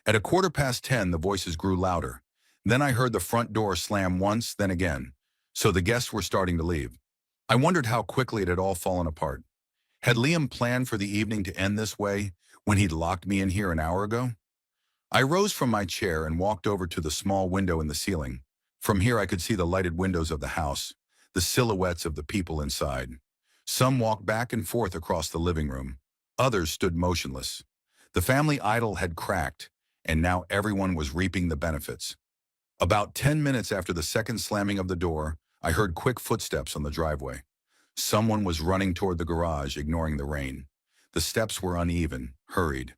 At 10:15, the voices grew louder. Then I heard the front door slam once, then again. So the guests were starting to leave. I wondered how quickly it had all fallen apart. Had Liam planned for the evening to end this way when he'd locked me in here an hour ago? I rose from my chair and walked over to the small window in the ceiling. From here I could see the lighted windows of the house, the silhouettes of the people inside. Some walked back and forth across the living room. Others stood motionless. The family idol had cracked, and now everyone was reaping the benefits. About 10 minutes after the second slamming of the door, I heard quick footsteps on the driveway. Someone was running toward the garage, ignoring the rain. The steps were uneven, hurried.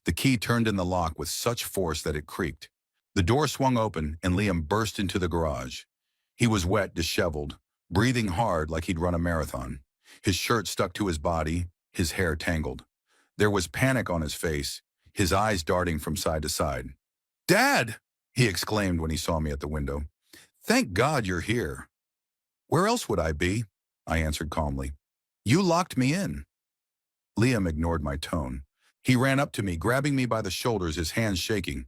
The key turned in the lock with such force that it creaked. The door swung open, and Liam burst into the garage. He was wet, disheveled, breathing hard like he'd run a marathon. His shirt stuck to his body, his hair tangled. There was panic on his face, his eyes darting from side to side. "Dad!" he exclaimed when he saw me at the window. "Thank God you're here." "Where else would I be?" I answered calmly. "You locked me in." Liam ignored my tone. He ran up to me, grabbing me by the shoulders, his hands shaking.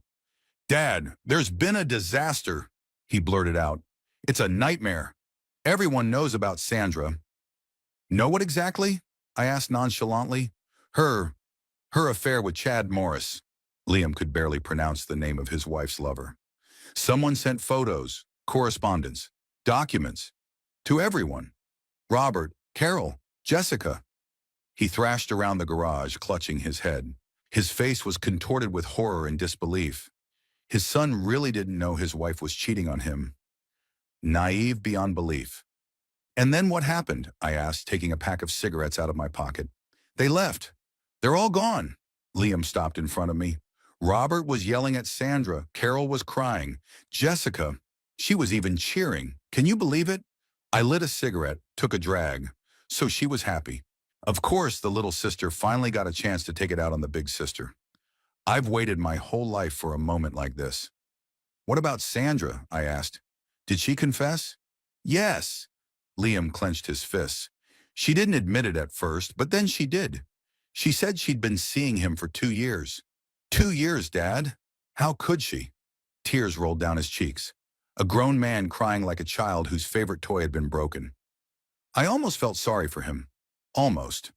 "Dad, there's been a disaster," he blurted out. "It's a nightmare. Everyone knows about Sandra." "Know what exactly?" I asked nonchalantly. Her affair with Chad Morris." Liam could barely pronounce the name of his wife's lover. "Someone sent photos, correspondence, documents, to everyone. Robert, Carol, Jessica." He thrashed around the garage, clutching his head. His face was contorted with horror and disbelief. His son really didn't know his wife was cheating on him. Naive beyond belief. "And then what happened?" I asked, taking a pack of cigarettes out of my pocket. "They left. They're all gone." Liam stopped in front of me. Robert was yelling at Sandra. Carol was crying. Jessica, she was even cheering. Can you believe it? I lit a cigarette, took a drag. So she was happy. Of course, the little sister finally got a chance to take it out on the big sister. I've waited my whole life for a moment like this. "What about Sandra?" I asked. "Did she confess?" "Yes." Liam clenched his fists. "She didn't admit it at first, but then she did. She said she'd been seeing him for 2 years. 2 years, Dad? How could she?" Tears rolled down his cheeks. A grown man crying like a child whose favorite toy had been broken. I almost felt sorry for him. Almost.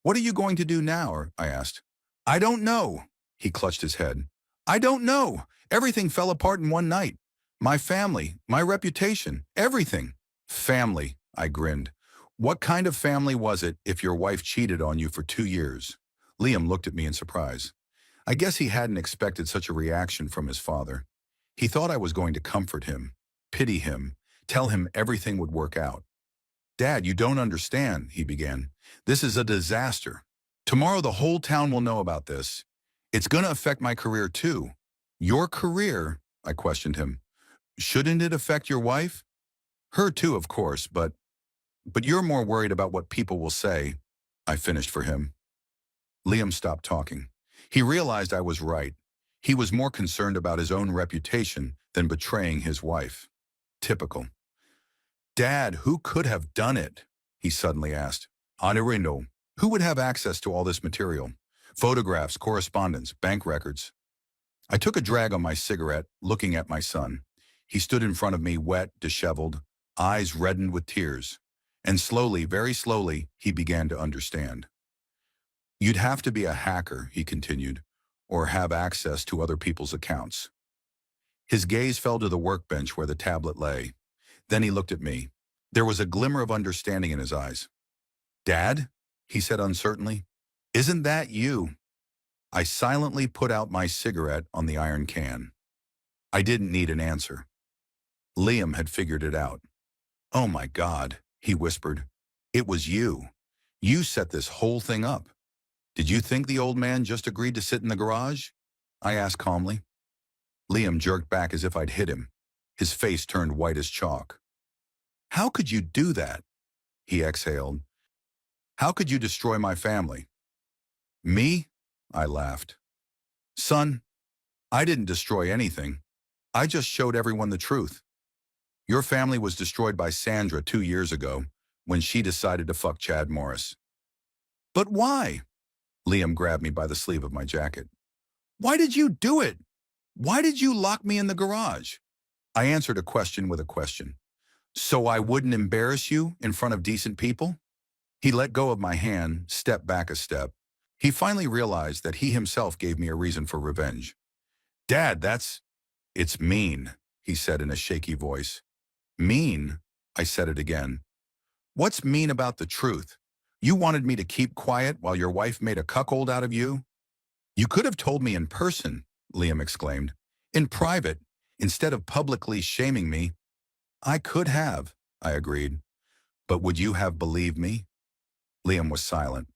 "What are you going to do now?" I asked. "I don't know." He clutched his head. "I don't know. Everything fell apart in one night. My family, my reputation, everything." "Family," I grinned. "What kind of family was it if your wife cheated on you for 2 years?" Liam looked at me in surprise. I guess he hadn't expected such a reaction from his father. He thought I was going to comfort him, pity him, tell him everything would work out. "Dad, you don't understand," he began. "This is a disaster. Tomorrow the whole town will know about this. It's going to affect my career too." "Your career?" I questioned him. "Shouldn't it affect your wife?" "Her too, of course, but you're more worried about what people will say," I finished for him. Liam stopped talking. He realized I was right. He was more concerned about his own reputation than betraying his wife. Typical. "Dad, who could have done it?" he suddenly asked. "I don't know. Who would have access to all this material? Photographs, correspondence, bank records." I took a drag on my cigarette, looking at my son. He stood in front of me, wet, disheveled, eyes reddened with tears. And slowly, very slowly, he began to understand. "You'd have to be a hacker," he continued, "or have access to other people's accounts." His gaze fell to the workbench where the tablet lay. Then he looked at me. There was a glimmer of understanding in his eyes. "Dad?" he said uncertainly. "Isn't that you?" I silently put out my cigarette on the iron can. I didn't need an answer. Liam had figured it out. "Oh my God," he whispered. "It was you. You set this whole thing up. Did you think the old man just agreed to sit in the garage?" I asked calmly. Liam jerked back as if I'd hit him. His face turned white as chalk. "How could you do that?" he exhaled. How could you destroy my family? Me? I laughed. Son, I didn't destroy anything. I just showed everyone the truth. Your family was destroyed by Sandra 2 years ago when she decided to fuck Chad Morris. But why? Liam grabbed me by the sleeve of my jacket. Why did you do it? Why did you lock me in the garage? I answered a question with a question. So I wouldn't embarrass you in front of decent people? He let go of my hand, stepped back a step. He finally realized that he himself gave me a reason for revenge. Dad, it's mean, he said in a shaky voice. Mean? I said it again. What's mean about the truth? You wanted me to keep quiet while your wife made a cuckold out of you? You could have told me in person, Liam exclaimed. In private, instead of publicly shaming me. I could have, I agreed. But would you have believed me? Liam was silent.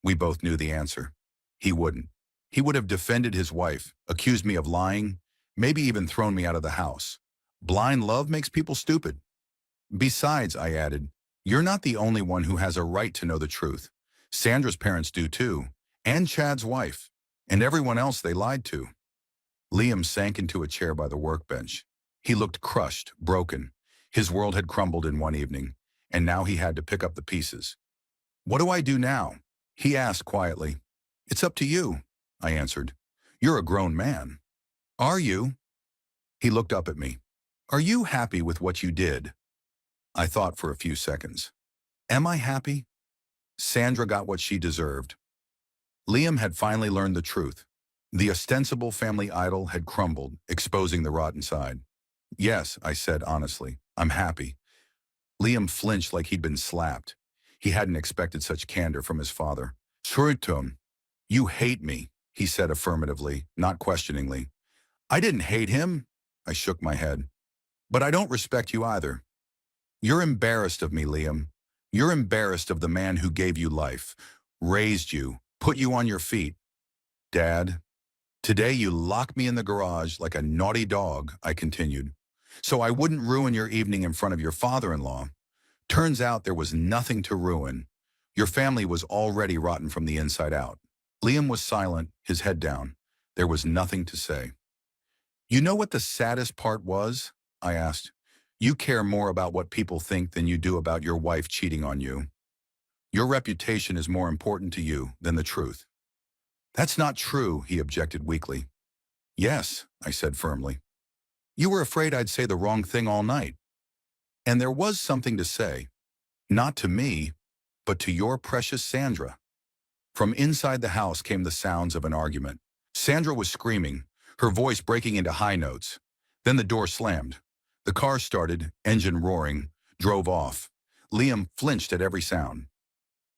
We both knew the answer. He wouldn't. He would have defended his wife, accused me of lying, maybe even thrown me out of the house. Blind love makes people stupid. Besides, I added, you're not the only one who has a right to know the truth. Sandra's parents do too, and Chad's wife, and everyone else they lied to. Liam sank into a chair by the workbench. He looked crushed, broken. His world had crumbled in one evening, and now he had to pick up the pieces. What do I do now? He asked quietly. It's up to you, I answered. You're a grown man. Are you? He looked up at me. Are you happy with what you did? I thought for a few seconds. Am I happy? Sandra got what she deserved. Liam had finally learned the truth. The ostensible family idol had crumbled, exposing the rotten side. Yes, I said honestly, I'm happy. Liam flinched like he'd been slapped. He hadn't expected such candor from his father. Trutum, you hate me, he said affirmatively, not questioningly. I didn't hate him, I shook my head. But I don't respect you either. You're embarrassed of me, Liam. You're embarrassed of the man who gave you life, raised you, put you on your feet. Dad, today you locked me in the garage like a naughty dog, I continued, so I wouldn't ruin your evening in front of your father-in-law. Turns out there was nothing to ruin. Your family was already rotten from the inside out. Liam was silent, his head down. There was nothing to say. You know what the saddest part was? I asked. You care more about what people think than you do about your wife cheating on you. Your reputation is more important to you than the truth. That's not true, he objected weakly. Yes, I said firmly. You were afraid I'd say the wrong thing all night. And there was something to say. Not to me, but to your precious Sandra. From inside the house came the sounds of an argument. Sandra was screaming, her voice breaking into high notes. Then the door slammed. The car started, engine roaring, drove off. Liam flinched at every sound.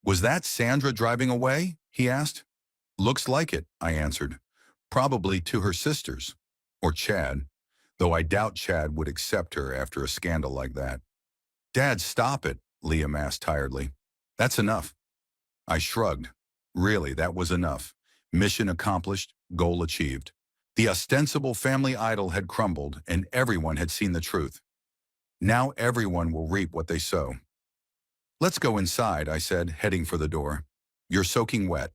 Was that Sandra driving away? He asked. Looks like it, I answered. Probably to her sisters. Or Chad. Though I doubt Chad would accept her after a scandal like that. Dad, stop it, Liam asked tiredly. That's enough. I shrugged. Really, that was enough. Mission accomplished, goal achieved. The ostensible family idol had crumbled, and everyone had seen the truth. Now everyone will reap what they sow. Let's go inside, I said, heading for the door. You're soaking wet.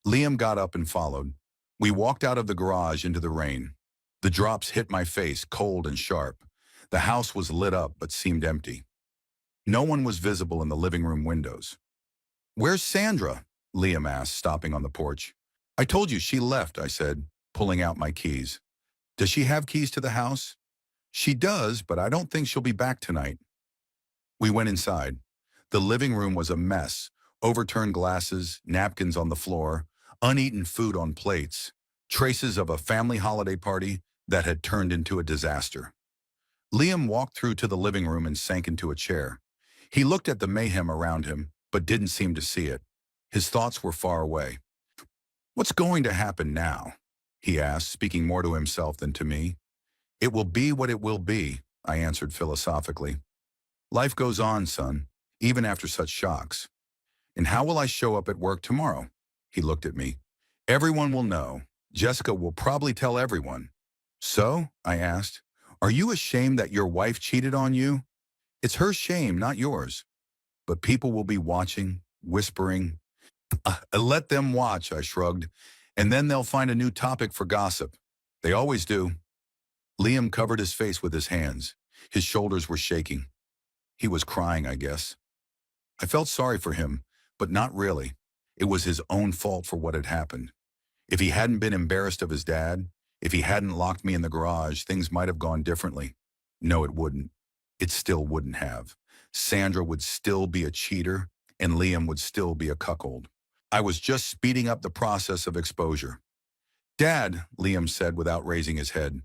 Liam got up and followed. We walked out of the garage into the rain. The drops hit my face, cold and sharp. The house was lit up but seemed empty. No one was visible in the living room windows. Where's Sandra? Liam asked, stopping on the porch. I told you she left, I said, pulling out my keys. Does she have keys to the house? She does, but I don't think she'll be back tonight. We went inside. The living room was a mess. Overturned glasses, napkins on the floor, uneaten food on plates, traces of a family holiday party that had turned into a disaster. Liam walked through to the living room and sank into a chair. He looked at the mayhem around him, but didn't seem to see it. His thoughts were far away. What's going to happen now? He asked, speaking more to himself than to me. It will be what it will be, I answered philosophically. Life goes on, son, even after such shocks. And how will I show up at work tomorrow? He looked at me. Everyone will know. Jessica will probably tell everyone. So, I asked, are you ashamed that your wife cheated on you? It's her shame, not yours. but people will be watching, whispering. Let them watch, I shrugged, and then they'll find a new topic for gossip. They always do. Liam covered his face with his hands. His shoulders were shaking. He was crying, I guess. I felt sorry for him, but not really. It was his own fault for what had happened. If he hadn't been embarrassed of his dad, if he hadn't locked me in the garage, things might have gone differently. No, it wouldn't. It still wouldn't have. Sandra would still be a cheater, and Liam would still be a cuckold. I was just speeding up the process of exposure. Dad, Liam said without raising his head,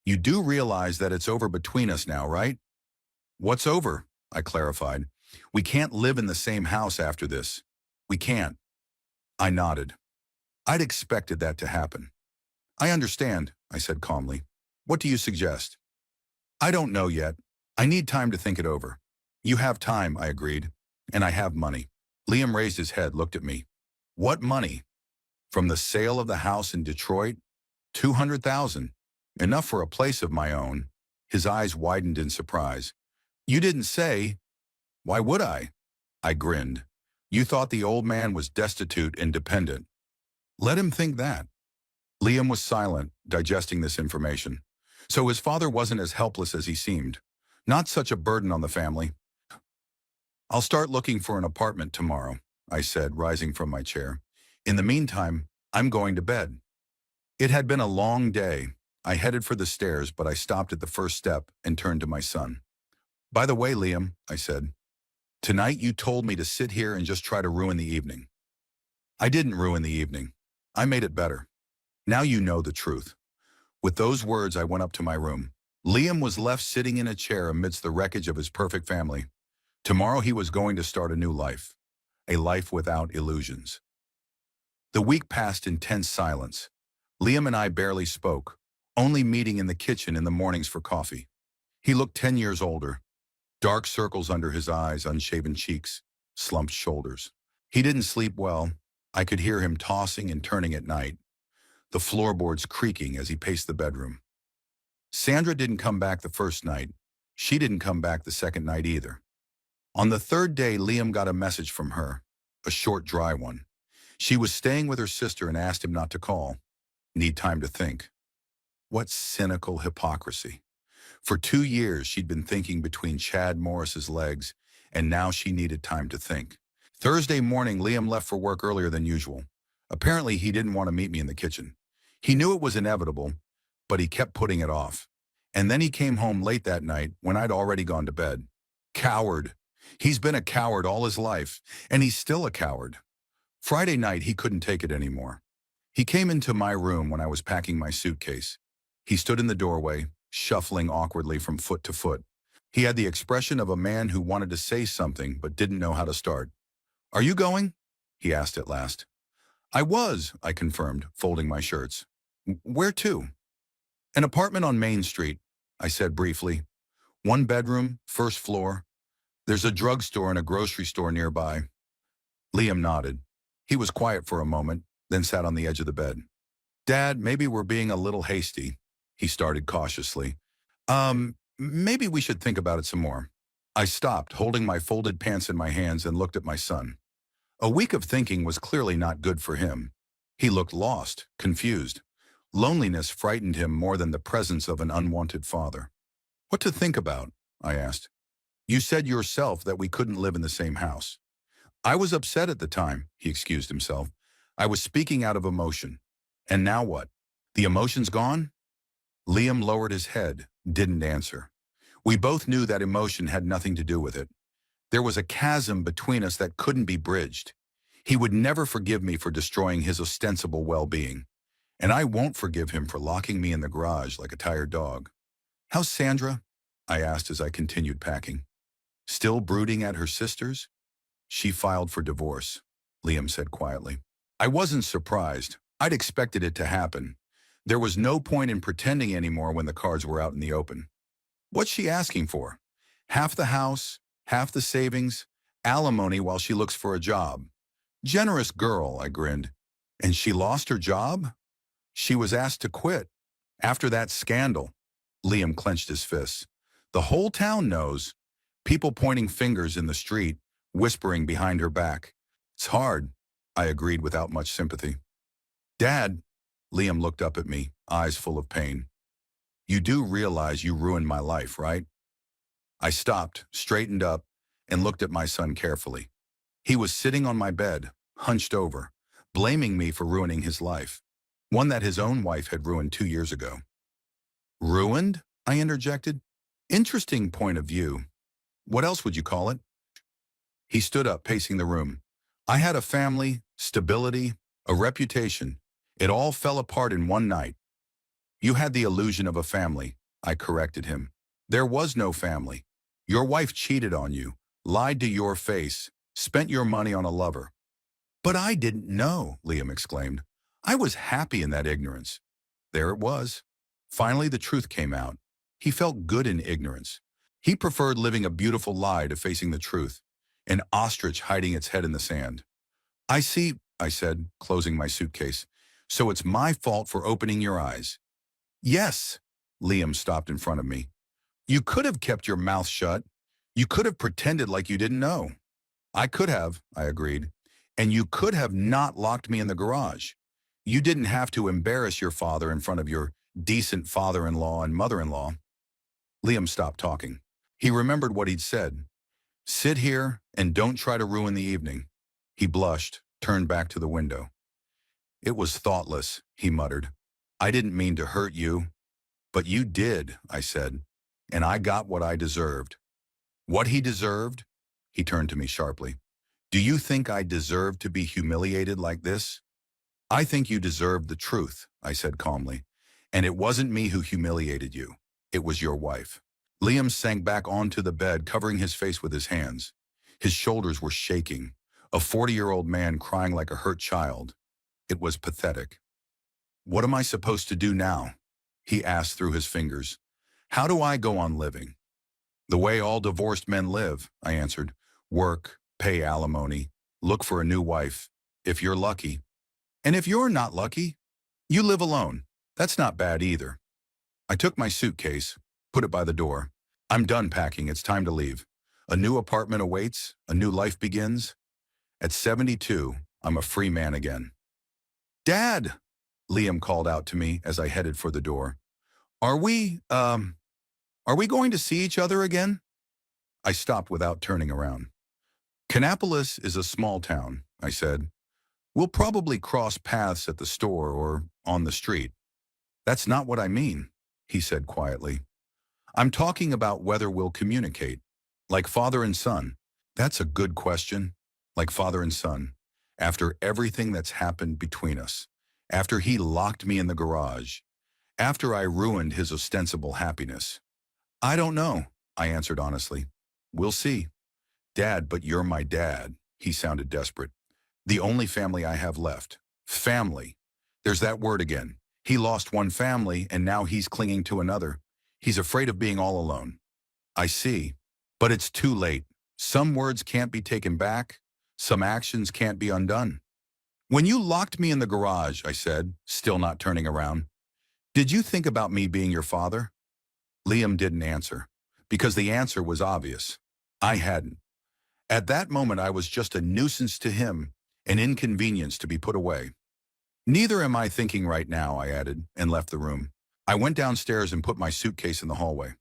you do realize that it's over between us now, right? What's over? I clarified. We can't live in the same house after this. We can't. I nodded. I'd expected that to happen. I understand, I said calmly. What do you suggest? I don't know yet. I need time to think it over. You have time, I agreed, and I have money. Liam raised his head, looked at me. What money? From the sale of the house in Detroit? 200,000. Enough for a place of my own. His eyes widened in surprise. You didn't say. Why would I? I grinned. You thought the old man was destitute and dependent. Let him think that. Liam was silent, digesting this information. So his father wasn't as helpless as he seemed. Not such a burden on the family. I'll start looking for an apartment tomorrow, I said, rising from my chair. In the meantime, I'm going to bed. It had been a long day. I headed for the stairs, but I stopped at the first step and turned to my son. By the way, Liam, I said, tonight you told me to sit here and just try to ruin the evening. I didn't ruin the evening. I made it better. Now you know the truth. With those words, I went up to my room. Liam was left sitting in a chair amidst the wreckage of his perfect family. Tomorrow he was going to start a new life, a life without illusions. The week passed in tense silence. Liam and I barely spoke, only meeting in the kitchen in the mornings for coffee. He looked 10 years older, dark circles under his eyes, unshaven cheeks, slumped shoulders. He didn't sleep well. I could hear him tossing and turning at night, the floorboards creaking as he paced the bedroom. Sandra didn't come back the first night. She didn't come back the second night either. On the third day, Liam got a message from her, a short, dry one. She was staying with her sister and asked him not to call. Need time to think. What cynical hypocrisy. For 2 years, she'd been thinking between Chad Morris's legs, and now she needed time to think. Thursday morning, Liam left for work earlier than usual. Apparently, he didn't want to meet me in the kitchen. He knew it was inevitable, but he kept putting it off. And then he came home late that night when I'd already gone to bed. Coward. He's been a coward all his life, and he's still a coward. Friday night, he couldn't take it anymore. He came into my room when I was packing my suitcase. He stood in the doorway, shuffling awkwardly from foot to foot. He had the expression of a man who wanted to say something but didn't know how to start. Are you going? He asked at last. I confirmed, folding my shirts. Where to? An apartment on Main Street, I said briefly. 1 bedroom, first floor. There's a drugstore and a grocery store nearby. Liam nodded. He was quiet for a moment, then sat on the edge of the bed. Dad, maybe we're being a little hasty, he started cautiously. Maybe we should think about it some more. I stopped, holding my folded pants in my hands, and looked at my son. A week of thinking was clearly not good for him. He looked lost, confused. Loneliness frightened him more than the presence of an unwanted father. What to think about? I asked. You said yourself that we couldn't live in the same house. I was upset at the time, he excused himself. I was speaking out of emotion. And now what? The emotion's gone? Liam lowered his head, didn't answer. We both knew that emotion had nothing to do with it. There was a chasm between us that couldn't be bridged. He would never forgive me for destroying his ostensible well-being. And I won't forgive him for locking me in the garage like a tired dog. How's Sandra? I asked as I continued packing. Still brooding at her sisters? She filed for divorce, Liam said quietly. I wasn't surprised. I'd expected it to happen. There was no point in pretending anymore when the cards were out in the open. What's she asking for? Half the house, half the savings, alimony while she looks for a job. Generous girl, I grinned. And she lost her job? She was asked to quit. After that scandal. Liam clenched his fists. The whole town knows. People pointing fingers in the street, whispering behind her back. It's hard, I agreed without much sympathy. Dad, Liam looked up at me, eyes full of pain. You do realize you ruined my life, right? I stopped, straightened up, and looked at my son carefully. He was sitting on my bed, hunched over, blaming me for ruining his life, one that his own wife had ruined 2 years ago. Ruined? I interjected. Interesting point of view. What else would you call it? He stood up, pacing the room. I had a family, stability, a reputation. It all fell apart in one night. You had the illusion of a family, I corrected him. There was no family. Your wife cheated on you, lied to your face, spent your money on a lover. But I didn't know, Liam exclaimed. I was happy in that ignorance. There it was. Finally, the truth came out. He felt good in ignorance. He preferred living a beautiful lie to facing the truth, an ostrich hiding its head in the sand. I see, I said, closing my suitcase. So it's my fault for opening your eyes. Yes, Liam stopped in front of me. You could have kept your mouth shut. You could have pretended like you didn't know. I could have, I agreed. And you could have not locked me in the garage. You didn't have to embarrass your father in front of your decent father-in-law and mother-in-law. Liam stopped talking. He remembered what he'd said. Sit here and don't try to ruin the evening. He blushed, turned back to the window. It was thoughtless, he muttered. I didn't mean to hurt you. But you did, I said, and I got what I deserved. What he deserved? He turned to me sharply. Do you think I deserved to be humiliated like this? I think you deserved the truth, I said calmly. And it wasn't me who humiliated you. It was your wife. Liam sank back onto the bed, covering his face with his hands. His shoulders were shaking. A 40-year-old man crying like a hurt child. It was pathetic. What am I supposed to do now? He asked through his fingers. How do I go on living? The way all divorced men live, I answered. Work, pay alimony, look for a new wife, if you're lucky. And if you're not lucky, you live alone. That's not bad either. I took my suitcase, put it by the door. I'm done packing, it's time to leave. A new apartment awaits, a new life begins. At 72, I'm a free man again. Dad, Liam called out to me as I headed for the door. Are we going to see each other again? I stopped without turning around. Kannapolis is a small town, I said. We'll probably cross paths at the store or on the street. That's not what I mean, he said quietly. I'm talking about whether we'll communicate, like father and son. That's a good question, like father and son, after everything that's happened between us, after he locked me in the garage, after I ruined his ostensible happiness. I don't know, I answered honestly. We'll see. Dad, but you're my dad, he sounded desperate. The only family I have left. Family. There's that word again. He lost one family and now he's clinging to another. He's afraid of being all alone. I see. But it's too late. Some words can't be taken back. Some actions can't be undone. When you locked me in the garage, I said, still not turning around, did you think about me being your father? Liam didn't answer, because the answer was obvious. I hadn't. At that moment, I was just a nuisance to him, an inconvenience to be put away. Neither am I thinking right now, I added, and left the room. I went downstairs and put my suitcase in the hallway.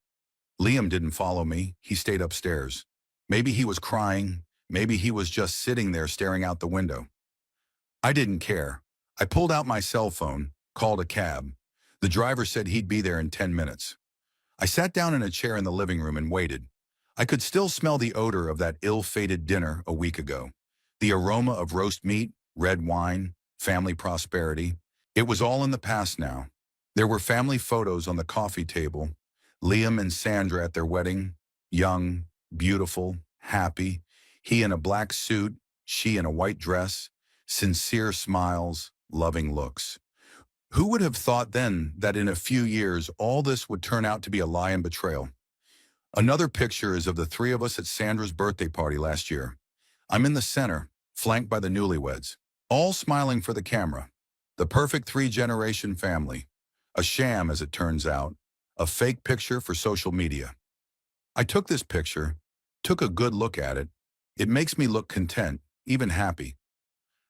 Liam didn't follow me. He stayed upstairs. Maybe he was crying. Maybe he was just sitting there staring out the window. I didn't care. I pulled out my cell phone, called a cab. The driver said he'd be there in 10 minutes. I sat down in a chair in the living room and waited. I could still smell the odor of that ill-fated dinner a week ago. The aroma of roast meat, red wine, family prosperity. It was all in the past now. There were family photos on the coffee table. Liam and Sandra at their wedding, young, beautiful, happy. He in a black suit, she in a white dress. Sincere smiles, loving looks. Who would have thought then that in a few years all this would turn out to be a lie and betrayal? Another picture is of the three of us at Sandra's birthday party last year. I'm in the center, flanked by the newlyweds, all smiling for the camera. The perfect three-generation family. A sham, as it turns out. A fake picture for social media. I took this picture, took a good look at it. It makes me look content, even happy.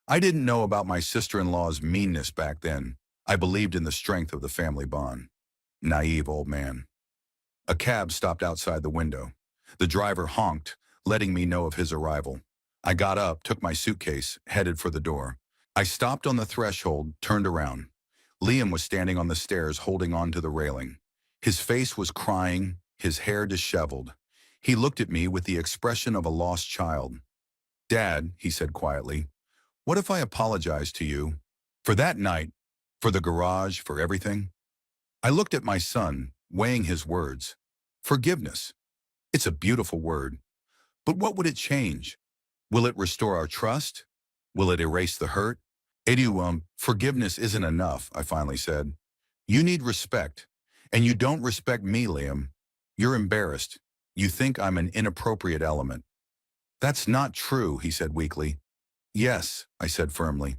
I didn't know about my sister-in-law's meanness back then. I believed in the strength of the family bond. Naive old man. A cab stopped outside the window. The driver honked, letting me know of his arrival. I got up, took my suitcase, headed for the door. I stopped on the threshold, turned around. Liam was standing on the stairs holding on to the railing. His face was crying, his hair disheveled. He looked at me with the expression of a lost child. "Dad," he said quietly, "what if I apologize to you? For that night, for the garage, for everything?" I looked at my son, weighing his words. Forgiveness. It's a beautiful word. But what would it change? Will it restore our trust? Will it erase the hurt? Forgiveness isn't enough, I finally said. You need respect. And you don't respect me, Liam. You're embarrassed. You think I'm an inappropriate element. That's not true, he said weakly. Yes, I said firmly.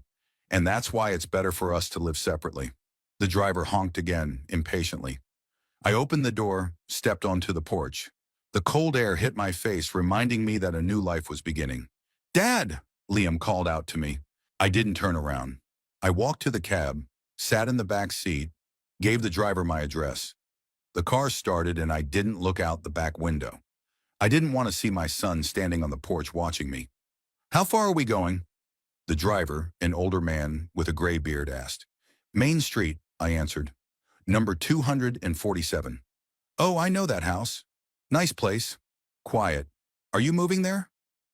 And that's why it's better for us to live separately. The driver honked again, impatiently. I opened the door, stepped onto the porch. The cold air hit my face, reminding me that a new life was beginning. "Dad!" Liam called out to me. I didn't turn around. I walked to the cab, sat in the back seat, gave the driver my address. The car started and I didn't look out the back window. I didn't want to see my son standing on the porch watching me. "How far are we going?" The driver, an older man with a gray beard, asked. "Main Street," I answered. "Number 247. "Oh, I know that house. Nice place. Quiet. Are you moving there?"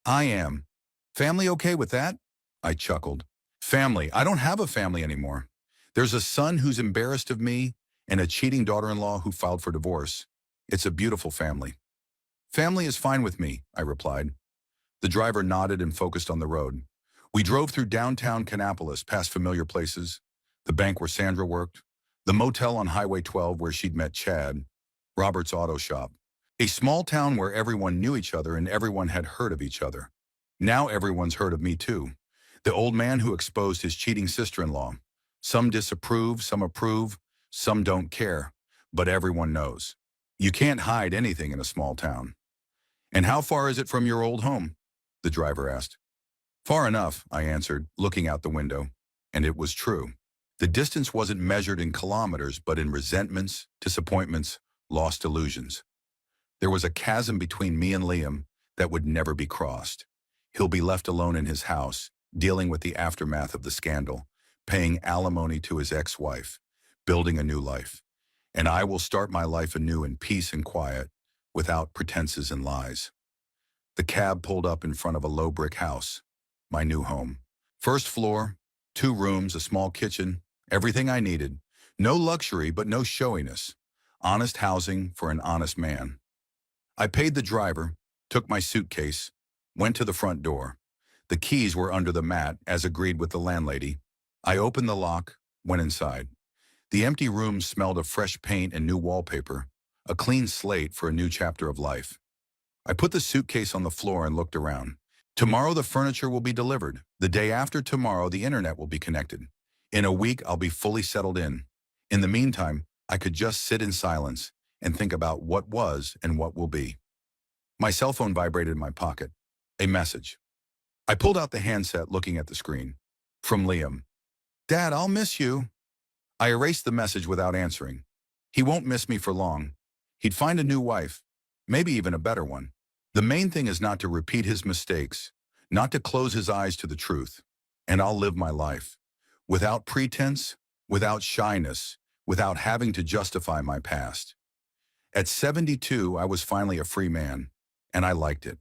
"I am." "Family okay with that?" I chuckled. "Family? I don't have a family anymore. There's a son who's embarrassed of me and a cheating daughter-in-law who filed for divorce. It's a beautiful family." "Family is fine with me," I replied. The driver nodded and focused on the road. We drove through downtown Kannapolis, past familiar places, the bank where Sandra worked, the motel on Highway 12 where she'd met Chad, Robert's auto shop. A small town where everyone knew each other and everyone had heard of each other. Now everyone's heard of me too. The old man who exposed his cheating sister-in-law. Some disapprove, some approve, some don't care, but everyone knows. You can't hide anything in a small town. "And how far is it from your old home?" the driver asked. "Far enough," I answered, looking out the window. And it was true. The distance wasn't measured in kilometers, but in resentments, disappointments, lost illusions. There was a chasm between me and Liam that would never be crossed. He'll be left alone in his house, dealing with the aftermath of the scandal, paying alimony to his ex-wife, building a new life. And I will start my life anew in peace and quiet, without pretenses and lies. The cab pulled up in front of a low brick house, my new home. First floor, 2 rooms, a small kitchen, everything I needed. No luxury, but no showiness. Honest housing for an honest man. I paid the driver, took my suitcase, went to the front door. The keys were under the mat, as agreed with the landlady. I opened the lock, went inside. The empty room smelled of fresh paint and new wallpaper, a clean slate for a new chapter of life. I put the suitcase on the floor and looked around. Tomorrow the furniture will be delivered. The day after tomorrow the internet will be connected. In a week I'll be fully settled in. In the meantime, I could just sit in silence and think about what was and what will be. My cell phone vibrated in my pocket. A message. I pulled out the handset, looking at the screen. From Liam. "Dad, I'll miss you." I erased the message without answering. He won't miss me for long. He'd find a new wife, maybe even a better one. The main thing is not to repeat his mistakes, not to close his eyes to the truth. And I'll live my life. Without pretense, without shyness, without having to justify my past. At 72, I was finally a free man, and I liked it.